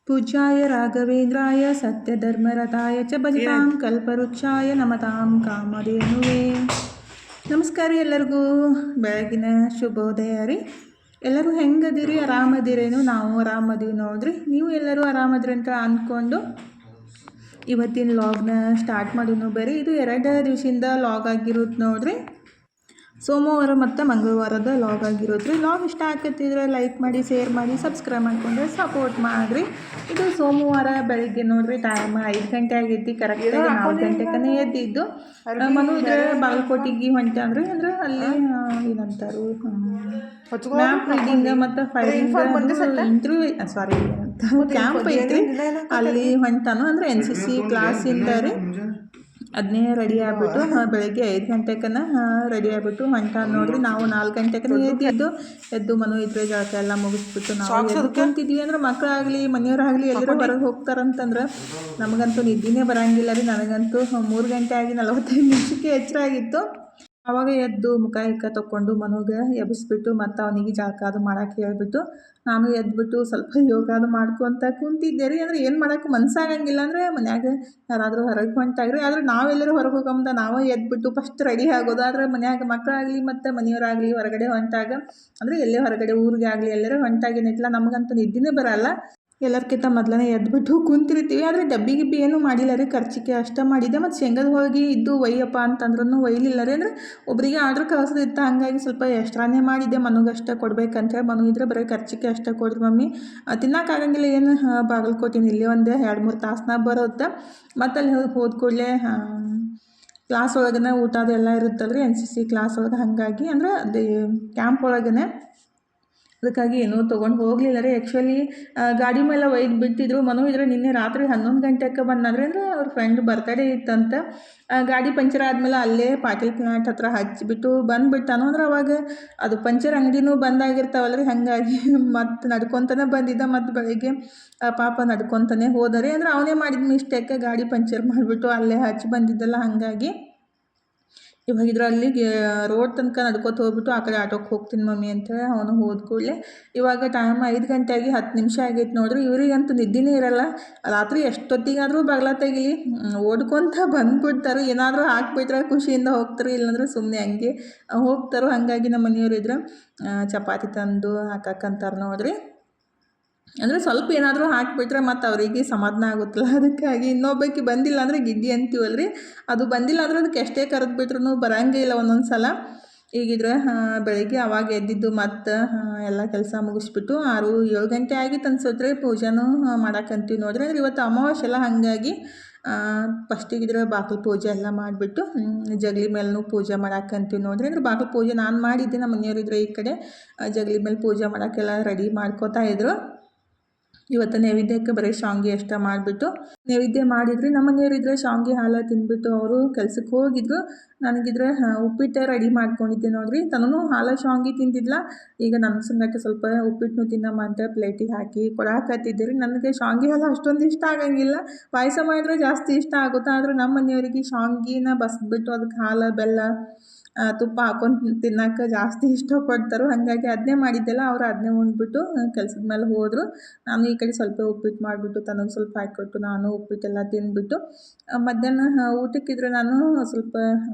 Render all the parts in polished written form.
पूज्याय राघवेन्द्राय सत्यधर्मरताय च भजतां कल्पवृक्षाय नमतां ಕಾಮಧೇನುವೇ. ನಮಸ್ಕಾರ ರೀ ಎಲ್ಲರಿಗೂ. ಬೆಳಗಿನ ಶುಭೋದಯ ರೀ. ಎಲ್ಲರೂ ಹೆಂಗದಿರಿ? ಆರಾಮದಿರೇನು? ನಾವು ಆರಾಮದೀವಿ ನೋಡ್ರಿ. ನೀವು ಎಲ್ಲರೂ ಆರಾಮದ್ರಿ ಅಂತ ಅಂದ್ಕೊಂಡು ಇವತ್ತಿನ ಲಾಗ್ನ ಸ್ಟಾರ್ಟ್ ಮಾಡಿದ್ನು. ಬರೀ ಇದು 2 ದಿವಸದಿಂದ ಲಾಗ್ ಆಗಿರೋದು ನೋಡ್ರಿ. ಸೋಮವಾರ ಮತ್ತು ಮಂಗಳವಾರದ ಲಾಗ್ ಆಗಿರೋದ್ರಿ. ಲಾಗ್ ಇಷ್ಟ ಆಗ್ತಿದ್ರೆ ಲೈಕ್ ಮಾಡಿ, ಶೇರ್ ಮಾಡಿ, ಸಬ್ಸ್ಕ್ರೈಬ್ ಮಾಡಿಕೊಂಡ್ರೆ ಸಪೋರ್ಟ್ ಮಾಡಿರಿ. ಇದು ಸೋಮವಾರ ಬೆಳಿಗ್ಗೆ ನೋಡ್ರಿ. ಟೈಮ್ 5 ಗಂಟೆ ಆಗೈತಿ. ಕರೆಕ್ಟಾಗಿ 4 ಗಂಟೆಗೆ ಎದ್ದಿದ್ದು. ಮನು ಇದ್ರೆ ಬಾಗಲಕೋಟೆಗೆ ಹೊಂಟಂದ್ರಿ. ಅಂದ್ರೆ ಅಲ್ಲಿ ಏನಂತಾರು ಮ್ಯಾಪ್ ರೀಡಿಂಗ್ ಮತ್ತು ಫೈರಿಂಗ್ ಇಂಟರ್ವ್ಯೂ ಕ್ಯಾಂಪ್ ಐತ್ರಿ. ಅಲ್ಲಿ ಹೊಂಟಾನು. ಅಂದ್ರೆ NCC ಕ್ಲಾಸಿಂದ ರೀ. ಅದನ್ನೇ ರೆಡಿ ಆಗಿಬಿಟ್ಟು ಬೆಳಗ್ಗೆ 5 ಗಂಟೆಕನ ರೆಡಿ ಆಗಿಬಿಟ್ಟು ಹೊಂಟಾನ ನೋಡ್ರಿ. ನಾವು 4 ಗಂಟೆಗೆ ಎದ್ದು ಮನು ಇದ್ರೆ ಜಳಕ ಎಲ್ಲ ಮುಗಿಸ್ಬಿಟ್ಟು ನಾವು ಕುಂತಿದ್ವಿ. ಅಂದ್ರೆ ಮಕ್ಕಳಾಗಲಿ ಮನೆಯವರಾಗಲಿ ಎಲ್ಲರೂ ಹೊರಗೆ ಹೋಗ್ತಾರಂತಂದ್ರೆ ನಮಗಂತೂ ನಿದ್ದೆನೇ ಬರೋಂಗಿಲ್ಲ ರೀ. ನನಗಂತೂ 3 ಗಂಟೆ ಆಗಿ 45 ನಿಮಿಷಕ್ಕೆ ಎಚ್ಚರ ಆಗಿತ್ತು. ಆವಾಗ ಎದ್ದು ಮುಖ ತೊಗೊಂಡು ಮನುಗೆ ಎಬ್ಬಿಸ್ಬಿಟ್ಟು ಮತ್ತು ಅವನಿಗೆ ಜಳಕ ಅದು ಮಾಡೋಕೆ ಹೇಳ್ಬಿಟ್ಟು ನಾನು ಎದ್ಬಿಟ್ಟು ಸ್ವಲ್ಪ ಯೋಗ ಅದು ಮಾಡ್ಕೊತ ಕುಂತಿದ್ದೆ ರೀ. ಅಂದರೆ ಏನು ಮಾಡೋಕ್ಕೆ ಮನಸ್ಸಾಗಂಗಿಲ್ಲ. ಅಂದರೆ ಮನ್ಯಾಗ ಯಾರಾದರೂ ಹೊರಗೆ ಹೊಂಟಾಗ್ರಿ. ಆದರೆ ನಾವೆಲ್ಲರೂ ಹೊರಗೆ ಹೋಗಂತ ನಾವೇ ಎದ್ಬಿಟ್ಟು ಫಸ್ಟ್ ರೆಡಿ ಆಗೋದು. ಆದರೆ ಮನ್ಯಾಗ ಮಕ್ಕಳಾಗಲಿ ಮತ್ತು ಮನೆಯವರಾಗಲಿ ಹೊರಗಡೆ ಹೊಂಟಾಗ ಅಂದರೆ ಎಲ್ಲೇ ಹೊರಗಡೆ ಊರಿಗೆ ಆಗಲಿ ಎಲ್ಲರೂ ಹೊಂಟಾಗೇನಿಲ್ಲ ನಮಗಂತೂ ನಿದ್ದೆನೇ ಬರೋಲ್ಲ. ಎಲ್ಲರ್ಕಿಂತ ಮೊದಲನೇ ಎದ್ಬಿಟ್ಟು ಕುಂತಿರ್ತೀವಿ. ಆದರೆ ಡಬ್ಬಿ ಗಿಬ್ಬಿ ಏನೂ ಮಾಡಿಲ್ಲ ರೀ. ಖರ್ಚಿಗೆ ಅಷ್ಟೇ ಮಾಡಿದ್ದೆ. ಮತ್ತು ಶೇಂಗದ ಹೋಗಿ ಇದ್ದು ಒಯ್ಯಪ್ಪ ಅಂತಂದ್ರೂ ಒಯ್ಲಿಲ್ಲ ರೀ. ಅಂದರೆ ಒಬ್ಬರಿಗೆ ಆರ್ಡ್ರ್ ಕಳ್ಸೋದಿತ್ತು. ಹಾಗಾಗಿ ಸ್ವಲ್ಪ ಎಕ್ಸ್ಟ್ರಾನೇ ಮಾಡಿದ್ದೆ. ಮನುಗಷ್ಟೇ ಕೊಡ್ಬೇಕಂತೇಳಿ. ಮನು ಇದ್ರೆ ಬರೀ ಖರ್ಚಿಗೆ ಅಷ್ಟೇ ಕೊಡ್ರಿ ಮಮ್ಮಿ, ತಿನ್ನೋಕ್ಕಾಗಂಗಿಲ್ಲ ಏನು ಬಾಗಲಕೋಟೆನ ಇಲ್ಲಿ ಒಂದು 2-3 ತಾಸನ್ನ ಬರುತ್ತೆ. ಮತ್ತು ಅಲ್ಲಿ ಹೋದ ಕೂಡಲೇ ಕ್ಲಾಸ್ ಒಳಗನೆ ಊಟ ಅದೆಲ್ಲ ಇರುತ್ತಲ್ಲ ರೀ NCC ಕ್ಲಾಸ್ ಒಳಗೆ. ಹಾಗಾಗಿ ಅಂದ್ರೆ ಅದು ಕ್ಯಾಂಪ್ ಒಳಗನೆ ಅದಕ್ಕಾಗಿ ಏನೂ ತೊಗೊಂಡು ಹೋಗಲಿಲ್ಲ ರೀ. ಆ್ಯಕ್ಚುಲಿ ಗಾಡಿ ಮೇಲೆ ಒಯ್ದು ಬಿಟ್ಟಿದ್ರು. ಮನು ಇದ್ರೆ ನಿನ್ನೆ ರಾತ್ರಿ 11 ಗಂಟೆಗೆ ಬಂದ್ರಿ. ಅಂದರೆ ಅವ್ರ ಫ್ರೆಂಡ್ ಬರ್ತಡೇ ಇತ್ತಂತ. ಗಾಡಿ ಪಂಚರ್ ಆದಮೇಲೆ ಅಲ್ಲೇ ಪಾಟೀಲ್ ಪ್ಲಾಂಟ್ ಹತ್ರ ಹಚ್ಚಿಬಿಟ್ಟು ಬಂದುಬಿಟ್ಟಾನು. ಅಂದ್ರೆ ಅವಾಗ ಅದು ಪಂಚರ್ ಅಂಗಡಿನೂ ಬಂದಾಗಿರ್ತಾವಲ್ಲ ರೀ. ಹಾಗಾಗಿ ಮತ್ತು ನಡ್ಕೊತಾನೆ ಬಂದಿದ್ದ. ಮತ್ತು ಬೆಳಗ್ಗೆ ಪಾಪ ನಡ್ಕೊತಾನೆ ಹೋದರೆ. ಅಂದರೆ ಅವನೇ ಮಾಡಿದ ಮಿಸ್ಟೇಕ್, ಗಾಡಿ ಪಂಚರ್ ಮಾಡಿಬಿಟ್ಟು ಅಲ್ಲೇ ಹಚ್ಚಿ ಬಂದಿದ್ದಲ್ಲ. ಹಾಗಾಗಿ ಇವಾಗ ಅಲ್ಲಿಗೆ ರೋಡ್ ತನಕ ನಡ್ಕೊತ ಹೋಗ್ಬಿಟ್ಟು ಆ ಕಡೆ ಆಟೋಕ್ಕೆ ಹೋಗ್ತೀನಿ ಮಮ್ಮಿ ಅಂತೇಳಿ ಅವನು ಹೋದ ಕೂಡಲೇ ಇವಾಗ ಟೈಮ್ 5 ಗಂಟೆ ಆಗಿ 10 ನಿಮಿಷ ಆಗೈತೆ ನೋಡ್ರಿ. ಇವರಿಗಂತೂ ನಿದ್ದೆನೇ ಇರಲ್ಲ. ರಾತ್ರಿ ಎಷ್ಟೊತ್ತಿಗಾದರೂ ಬಾಗ್ಲ ತೆಗಿಲಿ ಓಡ್ಕೊತ ಬಂದುಬಿಡ್ತಾರೆ. ಏನಾದರೂ ಹಾಕ್ಬಿಟ್ರೆ ಖುಷಿಯಿಂದ ಹೋಗ್ತಾರೆ, ಇಲ್ಲಾಂದ್ರೆ ಸುಮ್ಮನೆ ಹಂಗೆ ಹೋಗ್ತಾರೆ. ಹಾಗಾಗಿ ನಮ್ಮ ಮನೆಯವರಿದ್ರೆ ಚಪಾತಿ ತಂದು ಹಾಕಕ್ಕಂತಾರೆ ನೋಡ್ರಿ. ಅಂದರೆ ಸ್ವಲ್ಪ ಏನಾದರೂ ಹಾಕಿಬಿಟ್ರೆ ಮತ್ತು ಅವರಿಗೆ ಸಮಾಧಾನ ಆಗುತ್ತಲ್ಲ. ಅದಕ್ಕಾಗಿ ಇನ್ನೊಬ್ಬಕ್ಕೆ ಬಂದಿಲ್ಲ ಅಂದರೆ ಗಿಡ್ಡಿ ಅಂತೀವಲ್ಲ ರೀ, ಅದು ಬಂದಿಲ್ಲ ಅಂದರೆ ಅದಕ್ಕೆ ಎಷ್ಟೇ ಕರೆದು ಬಿಟ್ರೂ ಬರೋಂಗೇ ಇಲ್ಲ ಒಂದೊಂದು ಸಲ. ಈಗಿದ್ರೆ ಬೆಳಗ್ಗೆ ಅವಾಗ ಎದ್ದಿದ್ದು ಮತ್ತು ಎಲ್ಲ ಕೆಲಸ ಮುಗಿಸ್ಬಿಟ್ಟು 6-7 ಗಂಟೆ ಆಗಿತ್ತು ಅನ್ಸುತ್ತೆ. ಪೂಜೆನೂ ಮಾಡೋಕ್ಕಂತೀವಿ ನೋಡ್ರಿ. ಅಂದರೆ ಇವತ್ತು ಅಮಾವಾಸ್ಯೆ ಎಲ್ಲ ಹಾಗಾಗಿ ಫಸ್ಟಿಗಿದ್ರೆ ಬಾಗಿಲು ಪೂಜೆ ಎಲ್ಲ ಮಾಡಿಬಿಟ್ಟು ಜಗಲಿ ಮೇಲೂ ಪೂಜೆ ಮಾಡೋಕ್ಕಂತೀವಿ ನೋಡ್ರಿ. ಅಂದರೆ ಬಾಗಿಲು ಪೂಜೆ ನಾನು ಮಾಡಿದ್ದೆ. ನಮ್ಮ ಮನೆಯವರಿದ್ರೆ ಈ ಕಡೆ ಜಗಲಿ ಮೇಲೆ ಪೂಜೆ ಮಾಡೋಕ್ಕೆಲ್ಲ ರೆಡಿ ಮಾಡ್ಕೋತಾ ಇದ್ರು. ಇವತ್ತು ನೈವೇದ್ಯಕ್ಕೆ ಬರೀ ಶಾವಿಗೆ ಅಷ್ಟೇ ಮಾಡಿಬಿಟ್ಟು ನೈವೇದ್ಯ ಮಾಡಿದ್ರಿ. ನಮ್ಮ ಮನೆಯವರಿದ್ರೆ ಶಾವಿಗೆ ಹಾಲು ತಿಂದ್ಬಿಟ್ಟು ಅವರು ಕೆಲ್ಸಕ್ಕೆ ಹೋಗಿದ್ರು. ನನಗಿದ್ರೆ ಉಪ್ಪಿಟ್ಟು ರೆಡಿ ಮಾಡ್ಕೊಂಡಿದ್ದೆ ನೋಡ್ರಿ. ತನೂ ಹಾಲು ಶಾವಿಗೆ ತಿಂದಿದ್ಲ. ಈಗ ನನ್ನ ಸಂಗಕ್ಕೆ ಸ್ವಲ್ಪ ಉಪ್ಪಿಟ್ಟು ತಿನ್ನಮ್ಮ ಅಂತ ಪ್ಲೇಟಿಗೆ ಹಾಕಿ ಕೊಡಾಕತ್ತಿದ್ದೆ ರೀ. ನನಗೆ ಶಾವಿಗೆ ಹಾಲು ಅಷ್ಟೊಂದು ಇಷ್ಟ ಆಗಂಗಿಲ್ಲ. ಪಾಯಸ ಮಾಡಿದ್ರೆ ಜಾಸ್ತಿ ಇಷ್ಟ ಆಗುತ್ತೆ. ಆದರೆ ನಮ್ಮ ಮನೆಯವರಿಗೆ ಶಾವಿಗೆನ ಬಸ್ಬಿಟ್ಟು ಅದಕ್ಕೆ ಹಾಲು ಬೆಲ್ಲ ತುಪ್ಪ ಹಾಕೊಂಡು ತಿನ್ನೋಕೆ ಜಾಸ್ತಿ ಇಷ್ಟಪಡ್ತಾರೆ. ಹಾಗಾಗಿ ಅದನ್ನೇ ಮಾಡಿದ್ದೆಲ್ಲ. ಅವರು ಅದನ್ನೇ ಉಂಡ್ಬಿಟ್ಟು ಕೆಲ್ಸದ ಮೇಲೆ ಹೋದರು. ನಾನು ಈ ಕಡೆ ಸ್ವಲ್ಪ ಉಪ್ಪಿಟ್ಟು ಮಾಡಿಬಿಟ್ಟು ತನಗೆ ಸ್ವಲ್ಪ ಹಾಕಿಕೊಟ್ಟು ನಾನು ಉಪ್ಪಿಟ್ಟೆಲ್ಲ ತಿಂದ್ಬಿಟ್ಟು ಮಧ್ಯಾಹ್ನ ಊಟಕ್ಕಿದ್ರೆ ನಾನು ಸ್ವಲ್ಪ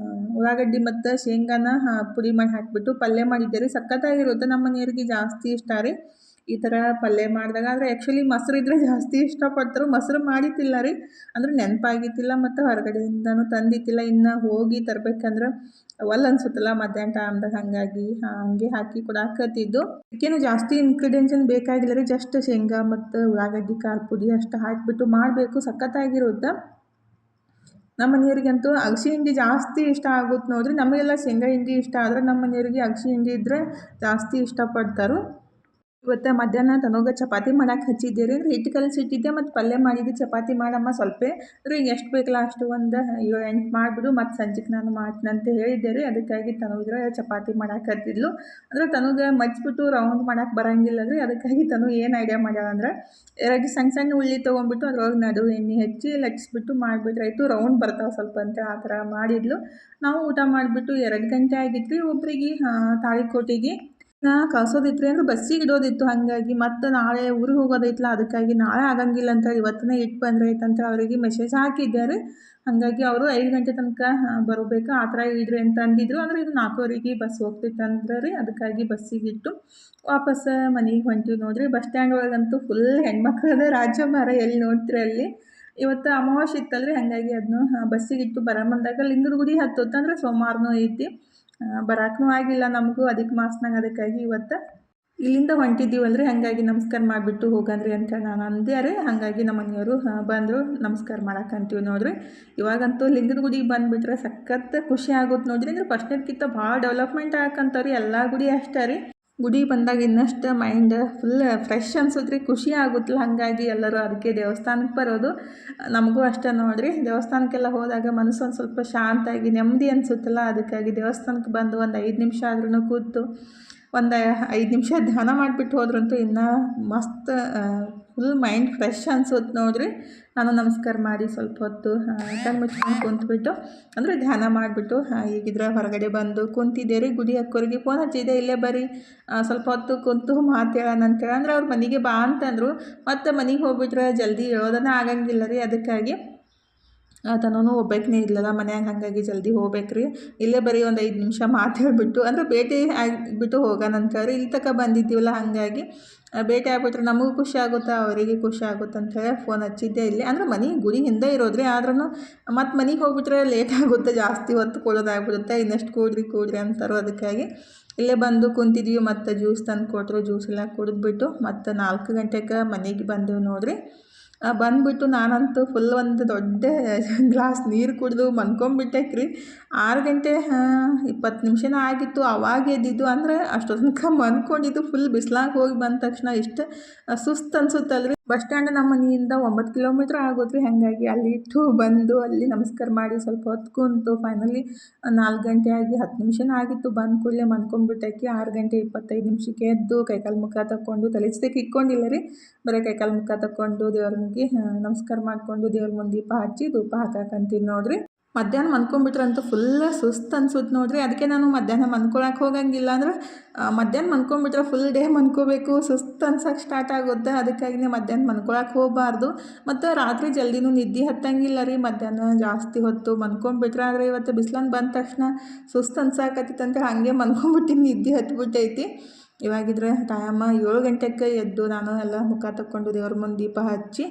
ಉಳ್ಳಾಗಡ್ಡಿ ಮತ್ತು ಶೇಂಗಾನ ಪುಡಿ ಮಾಡಿ ಹಾಕಿಬಿಟ್ಟು ಪಲ್ಯ ಮಾಡಿದ್ದೆ ರೀ. ಸಖತ್ತಾಗಿರುತ್ತೆ. ನಮ್ಮ ಮನೆಯವರಿಗೆ ಜಾಸ್ತಿ ಇಷ್ಟ ರೀ ಈ ಥರ ಪಲ್ಯ ಮಾಡಿದಾಗ. ಆದರೆ ಆ್ಯಕ್ಚುಲಿ ಮೊಸರು ಇದ್ದರೆ ಜಾಸ್ತಿ ಇಷ್ಟಪಡ್ತಾರೆ. ಮೊಸರು ಮಾಡಿತ್ತಿಲ್ಲ ರೀ. ಅಂದರೆ ನೆನಪಾಗಿತ್ತಿಲ್ಲ ಮತ್ತು ಹೊರಗಡೆಯಿಂದನೂ ತಂದಿತ್ತಿಲ್ಲ. ಇನ್ನು ಹೋಗಿ ತರಬೇಕಂದ್ರೆ ಅನ್ಸುತ್ತಲ್ಲ ಮಧ್ಯಾಹ್ನ ಟೈಮ್ದಾಗ. ಹಾಗಾಗಿ ಹಂಗೆ ಹಾಕಿ ಕೊಡಾಕತ್ತಿದ್ದು. ಅದಕ್ಕೇನು ಜಾಸ್ತಿ ಇಂಗ್ರೀಡಿಯೆಂಟ್ಸ್ ಏನು ಬೇಕಾಗಿಲ್ಲ ರೀ. ಜಸ್ಟ್ ಶೇಂಗಾ ಮತ್ತು ಉಳ್ಳಾಗಡ್ಡಿ ಖಾರ ಪುಡಿ ಅಷ್ಟು ಹಾಕಿಬಿಟ್ಟು ಮಾಡಬೇಕು. ಸಖತ್ತಾಗಿರುತ್ತೆ. ನಮ್ಮ ಮನೆಯವರಿಗಂತೂ ಅಗಸೆ ಹಿಂಡಿ ಜಾಸ್ತಿ ಇಷ್ಟ ಆಗುತ್ತೆ ನೋಡ್ರಿ. ನಮಗೆಲ್ಲ ಶೇಂಗಾ ಹಿಂಡಿ ಇಷ್ಟ. ಆದರೆ ನಮ್ಮ ಮನೆಯವರಿಗೆ ಅಗಸೆ ಹಿಂಡಿ ಇದ್ದರೆ ಜಾಸ್ತಿ ಇಷ್ಟಪಡ್ತಾರೆ. ಇವತ್ತು ಮಧ್ಯಾಹ್ನ ತನಗೆ ಚಪಾತಿ ಮಾಡೋಕೆ ಹಚ್ಚಿದ್ದೆ ರೀ. ಹಿಟ್ಟು ಕಲಸಿಟ್ಟಿದ್ದೆ ಮತ್ತು ಪಲ್ಯ ಮಾಡಿದ್ದೆ. ಚಪಾತಿ ಮಾಡಮ್ಮ ಸ್ವಲ್ಪ ರೀ, ಎಷ್ಟು ಬೇಕಲ್ಲ ಅಷ್ಟು ಒಂದು 7-8 ಮಾಡಿಬಿಡು ಮತ್ತು ಸಂಜೆಗೆ ನಾನು ಮಾಡ್ತೀನಿ ಅಂತ ಹೇಳಿದ್ದೆ ರೀ. ಅದಕ್ಕಾಗಿ ತನಗಿದ್ರೆ ಚಪಾತಿ ಮಾಡೋಕೆ ಹತ್ತಿದ್ಲು. ಅಂದರೆ ತನಗೆ ಮಚ್ಚಿಬಿಟ್ಟು ರೌಂಡ್ ಮಾಡೋಕೆ ಬರೋಂಗಿಲ್ಲ ರೀ. ಅದಕ್ಕಾಗಿ ತನು ಏನು ಐಡಿಯಾ ಮಾಡ್ಯಾಳ ಅಂದ್ರೆ 2 ಸಣ್ಣ ಉಳ್ಳಿ ತೊಗೊಂಡ್ಬಿಟ್ಟು ಅದ್ರೊಳಗೆ ನಡು ಎಣ್ಣೆ ಹಚ್ಚಿ ಲಟ್ಟಿಸ್ಬಿಟ್ಟು ಮಾಡಿಬಿಟ್ರೆ ಆಯಿತು, ರೌಂಡ್ ಬರ್ತಾವೆ ಸ್ವಲ್ಪ ಅಂತ ಆ ಥರ ಮಾಡಿದ್ಲು. ನಾವು ಊಟ ಮಾಡಿಬಿಟ್ಟು 2 ಗಂಟೆ ಆಗಿತ್ತು ರೀ. ಒಬ್ಬರಿಗೆ ತಾಳಿಕೋಟಿಗೆ ಕಳ್ಸೋದಿತ್ತು ರೀ ಅಂದ್ರೆ ಬಸ್ಸಿಗೆ ಇಡೋದಿತ್ತು. ಹಾಗಾಗಿ ಮತ್ತು ನಾಳೆ ಊರಿಗೆ ಹೋಗೋದೈತಲ್ಲ, ಅದಕ್ಕಾಗಿ ನಾಳೆ ಆಗಂಗಿಲ್ಲ ಅಂತ ಇವತ್ತನೇ ಇಟ್ಟು ಬಂದ್ರೆ ಐತಂತ ಅವರಿಗೆ ಮೆಸೇಜ್ ಹಾಕಿದ್ದಾರೆ. ಹಾಗಾಗಿ ಅವರು 5 ಗಂಟೆ ತನಕ ಬರಬೇಕು ಆ ಥರ ಇಡ್ರಿ ಅಂತ ಅಂದಿದ್ರು. ಅಂದರೆ ಇದು 4:15ಗೆ ಬಸ್ ಹೋಗ್ತೈತೆ ಅಂದ್ರೆ ರೀ, ಅದಕ್ಕಾಗಿ ಬಸ್ಸಿಗೆ ಇಟ್ಟು ವಾಪಸ್ ಮನೆಗೆ ಹೊಂಟಿವಿ ನೋಡ್ರಿ. ಬಸ್ ಸ್ಟ್ಯಾಂಡ್ ಒಳಗಂತೂ ಫುಲ್ ಹೆಣ್ಮಕ್ಳದ ರಾಜ್ಯಭಾರ, ಎಲ್ಲಿ ನೋಡ್ತೀರಿ ಅಲ್ಲಿ. ಇವತ್ತು ಅಮಾವಾಸ್ಯೆ ಇತ್ತಲ್ರಿ, ಹಾಗಾಗಿ ಅದನ್ನು ಬಸ್ಸಿಗೆ ಇಟ್ಟು ಬಂದಾಗ ಲಿಂಗದ ಗುಡಿ ಹತ್ತೊತ್ತಂದ್ರೆ ಸೋಮವಾರನೂ ಐತಿ. ಬರಾಕೂ ಆಗಿಲ್ಲ ನಮಗೂ ಅಧಿಕ ಮಾಸನಾಗ, ಅದಕ್ಕಾಗಿ ಇವತ್ತು ಇಲ್ಲಿಂದ ಹೊಂಟಿದ್ದೀವಲ್ರಿ. ಹಾಗಾಗಿ ನಮಸ್ಕಾರ ಮಾಡಿಬಿಟ್ಟು ಹೋಗಂದ್ರಿ ಅಂತ ನಾನು ಅಂದೆ ರೀ. ಹಾಗಾಗಿ ನಮ್ಮ ಮನೆಯವರು ಬಂದರು, ನಮಸ್ಕಾರ ಮಾಡಕ್ಕಂತೀವಿ ನೋಡ್ರಿ. ಇವಾಗಂತೂ ಲಿಂಗದ ಗುಡಿಗೆ ಬಂದುಬಿಟ್ರೆ ಸಖತ್ ಖುಷಿ ಆಗುತ್ತೆ ನೋಡ್ರಿ. ಅಂದ್ರೆ ಫಸ್ಟ್ನೇದ್ಕಿಂತ ಭಾಳ ಡೆವಲಪ್ಮೆಂಟ್ ಆಗಕ್ಕಂತವ್ರಿ ಎಲ್ಲ ಗುಡಿ ಅಷ್ಟೇ ರೀ. ಗುಡಿ ಬಂದಾಗ ಇನ್ನಷ್ಟು ಮೈಂಡ್ ಫುಲ್ ಫ್ರೆಶ್ ಅನ್ಸುತ್ತೆ ರೀ, ಖುಷಿ ಆಗುತ್ತಲ್ಲ. ಹಾಗಾಗಿ ಎಲ್ಲರೂ ಅದಕ್ಕೆ ದೇವಸ್ಥಾನಕ್ಕೆ ಬರೋದು. ನಮಗೂ ಅಷ್ಟೇ ನೋಡಿರಿ, ದೇವಸ್ಥಾನಕ್ಕೆಲ್ಲ ಹೋದಾಗ ಮನಸ್ಸು ಒಂದು ಸ್ವಲ್ಪ ಶಾಂತಾಗಿ ನೆಮ್ಮದಿ ಅನಿಸುತ್ತಲ್ಲ, ಅದಕ್ಕಾಗಿ ದೇವಸ್ಥಾನಕ್ಕೆ ಬಂದು ಒಂದು 5 ನಿಮಿಷ ಆದ್ರೂ ಕೂತು ಒಂದು 5 ನಿಮಿಷ ಧ್ಯಾನ ಮಾಡಿಬಿಟ್ಟು ಹೋದ್ರಂತೂ ಇನ್ನೂ ಮಸ್ತ್ ಫುಲ್ ಮೈಂಡ್ ಫ್ರೆಶ್ ಅನ್ಸುತ್ತೆ ನೋಡ್ರಿ. ನಾನು ನಮಸ್ಕಾರ ಮಾಡಿ ಸ್ವಲ್ಪ ಹೊತ್ತು ಕಣ್ಣು ಮುಚ್ಕೊಂಡು ಕುಂತ್ಬಿಟ್ಟು ಅಂದರೆ ಧ್ಯಾನ ಮಾಡಿಬಿಟ್ಟು ಈಗಿದ್ರೆ ಹೊರಗಡೆ ಬಂದು ಕುಂತಿದ್ದೆ ರೀ. ಗುಡಿ ಅಕ್ಕೋರಿಗೆ ಫೋನ್ ಹಚ್ಚಿದ್ದೆ, ಇಲ್ಲೇ ಬರ್ರಿ ಸ್ವಲ್ಪ ಹೊತ್ತು ಕುಂತು ಮಾತೇಳೋಣ ಅಂತೇಳಿ. ಅಂದ್ರೆ ಅವ್ರು ಮನೆಗೆ ಬಾ ಅಂತಂದರು. ಮತ್ತು ಮನೆಗೆ ಹೋಗ್ಬಿಟ್ರೆ ಜಲ್ದಿ ಹೇಳೋದನ್ನ ಆಗಂಗಿಲ್ಲ ರೀ, ಅದಕ್ಕಾಗಿ ತನೂ ಒಬ್ಬಾಕಿನೇ ಇಲ್ಲಲ್ಲ ಮನ್ಯಾಗ, ಹಾಗಾಗಿ ಜಲ್ದಿ ಹೋಗ್ಬೇಕ್ರಿ. ಇಲ್ಲೇ ಬರೀ ಒಂದು 5 ನಿಮಿಷ ಮಾತು ಹೇಳ್ಬಿಟ್ಟು ಅಂದರೆ ಭೇಟಿ ಆಗಿಬಿಟ್ಟು ಹೋಗೋಣ ಅಂತೇಳಿ ಇಲ್ಲಿ ತನಕ ಬಂದಿದ್ದೀವಲ್ಲ, ಹಾಗಾಗಿ ಭೇಟಿ ಆಗ್ಬಿಟ್ರೆ ನಮಗೂ ಖುಷಿ ಆಗುತ್ತೆ, ಅವರಿಗೆ ಖುಷಿ ಆಗುತ್ತೆ ಅಂಥೇಳಿ ಫೋನ್ ಹಚ್ಚಿದ್ದೆ. ಇಲ್ಲಿ ಅಂದ್ರೆ ಮನೆ ಗುಡಿ ಹಿಂದೆ ಇರೋದ್ರಿ, ಆದ್ರೂ ಮತ್ತು ಮನೆಗೆ ಹೋಗ್ಬಿಟ್ರೆ ಲೇಟ್ ಆಗುತ್ತೆ, ಜಾಸ್ತಿ ಹೊತ್ತು ಕೊಡೋದಾಗ್ಬಿಡುತ್ತೆ. ಇನ್ನಷ್ಟು ಕೂಡ್ರಿ ಅಂತಾರೋ, ಅದಕ್ಕಾಗಿ ಇಲ್ಲೇ ಬಂದು ಕುಂತಿದ್ವಿ. ಮತ್ತು ಜ್ಯೂಸ್ ತಂದು ಕೊಟ್ಟರು, ಜ್ಯೂಸ್ ಎಲ್ಲ ಕುಡಿದ್ಬಿಟ್ಟು ಮತ್ತು 4 ಗಂಟೆಗೆ ಮನೆಗೆ ಬಂದೆವು ನೋಡ್ರಿ. ಬಂದುಬಿಟ್ಟು ನಾನಂತೂ ಫುಲ್ ಒಂದು ದೊಡ್ಡ ಗ್ಲಾಸ್ ನೀರು ಕುಡಿದು ಮನ್ಕೊಂಬಿಟ್ಟೆಕ್ರಿ. 6 ಗಂಟೆ 20 ನಿಮಿಷನೇ ಆಗಿತ್ತು ಅವಾಗ ಎದ್ದಿದ್ದು. ಅಂದರೆ ಅಷ್ಟೊತ್ತು ತನಕ ಮನ್ಕೊಂಡಿದ್ದು ಫುಲ್ ಬಿಸಿಲಾಗ ಹೋಗಿ ಬಂದ ತಕ್ಷಣ ಇಷ್ಟು ಸುಸ್ತು ಅನ್ಸುತ್ತಲ್ರಿ. ಬಸ್ ಸ್ಟ್ಯಾಂಡ್ ನಮ್ಮ ಮನೆಯಿಂದ 9 ಕಿಲೋಮೀಟ್ರ್ ಆಗೋದ್ರಿ. ಹಾಗಾಗಿ ಅಲ್ಲಿ ಇಟ್ಟು ಬಂದು ಅಲ್ಲಿ ನಮಸ್ಕಾರ ಮಾಡಿ ಸ್ವಲ್ಪ ಹೊತ್ತು ಕುಂತು ಫೈನಲಿ 4 ಗಂಟೆ ಆಗಿ 10 ನಿಮಿಷನೇ ಆಗಿತ್ತು. ಬಂದ ಕೂಡಲೇ ಮನ್ಕೊಂಬಿಟ್ಟೆಕಿ. 6 ಗಂಟೆ 25 ನಿಮಿಷಕ್ಕೆ ಎದ್ದು ಕೈಕಾಲು ಮುಖ ತಕ್ಕೊಂಡು ತಲೆ ಸ್ಟಿಕ್ ಇಕ್ಕೊಂಡಿಲ್ಲ ರೀ, ಬರೀ ಕೈಕಾಲು ಮುಖ ತಕ್ಕೊಂಡು ದೇವ್ರ ಮುಗಿ ನಮಸ್ಕಾರ ಮಾಡಿಕೊಂಡು ದೇವ್ರ ಮುಂದೆ ದೀಪ ಹಚ್ಚಿ ಧೂಪ ಹಾಕಾಕಂತೀನಿ ನೋಡ್ರಿ. ಮಧ್ಯಾಹ್ನ ಮನ್ಕೊಂಬಿಟ್ರಂತೂ ಫುಲ್ ಸುಸ್ತು ಅನ್ಸುತ್ತೆ ನೋಡ್ರಿ. ಅದಕ್ಕೆ ನಾನು ಮಧ್ಯಾಹ್ನ ಮನ್ಕೊಳಕ್ಕೆ ಹೋಗಂಗಿಲ್ಲ. ಅಂದ್ರೆ ಮಧ್ಯಾಹ್ನ ಮನ್ಕೊಂಬಿಟ್ರೆ ಫುಲ್ ಡೇ ಮನ್ಕೋಬೇಕು, ಸುಸ್ತು ಅನ್ಸೋಕೆ ಸ್ಟಾರ್ಟ್ ಆಗುತ್ತೆ. ಅದಕ್ಕಾಗಿನೇ ಮಧ್ಯಾಹ್ನ ಮನ್ಕೊಳಕ್ಕೆ ಹೋಗಬಾರ್ದು. ಮತ್ತು ರಾತ್ರಿ ಜಲ್ದಿನೂ ನಿದ್ದೆ ಹತ್ತಂಗಿಲ್ಲ ರೀ, ಮಧ್ಯಾಹ್ನ ಜಾಸ್ತಿ ಹೊತ್ತು ಮನ್ಕೊಂಬಿಟ್ರೆ. ಆದರೆ ಇವತ್ತು ಬಿಸಿಲಂದು ಬಂದ ತಕ್ಷಣ ಸುಸ್ತು ಅನ್ಸಾಕತ್ತಿತ್ತಂತ ಹಾಗೆ ಮನ್ಕೊಂಬಿಟ್ಟಿನಿ, ನಿದ್ದೆ ಹತ್ಬಿಟ್ಟೈತಿ. ಇವಾಗಿದ್ರೆ ಟೈಮ 7 ಗಂಟೆಗೆ ಎದ್ದು ನಾನು ಎಲ್ಲ ಮುಖ ತಕ್ಕೊಂಡು ದೇವ್ರ ಮುಂದೆ ದೀಪ ಹಚ್ಚಿ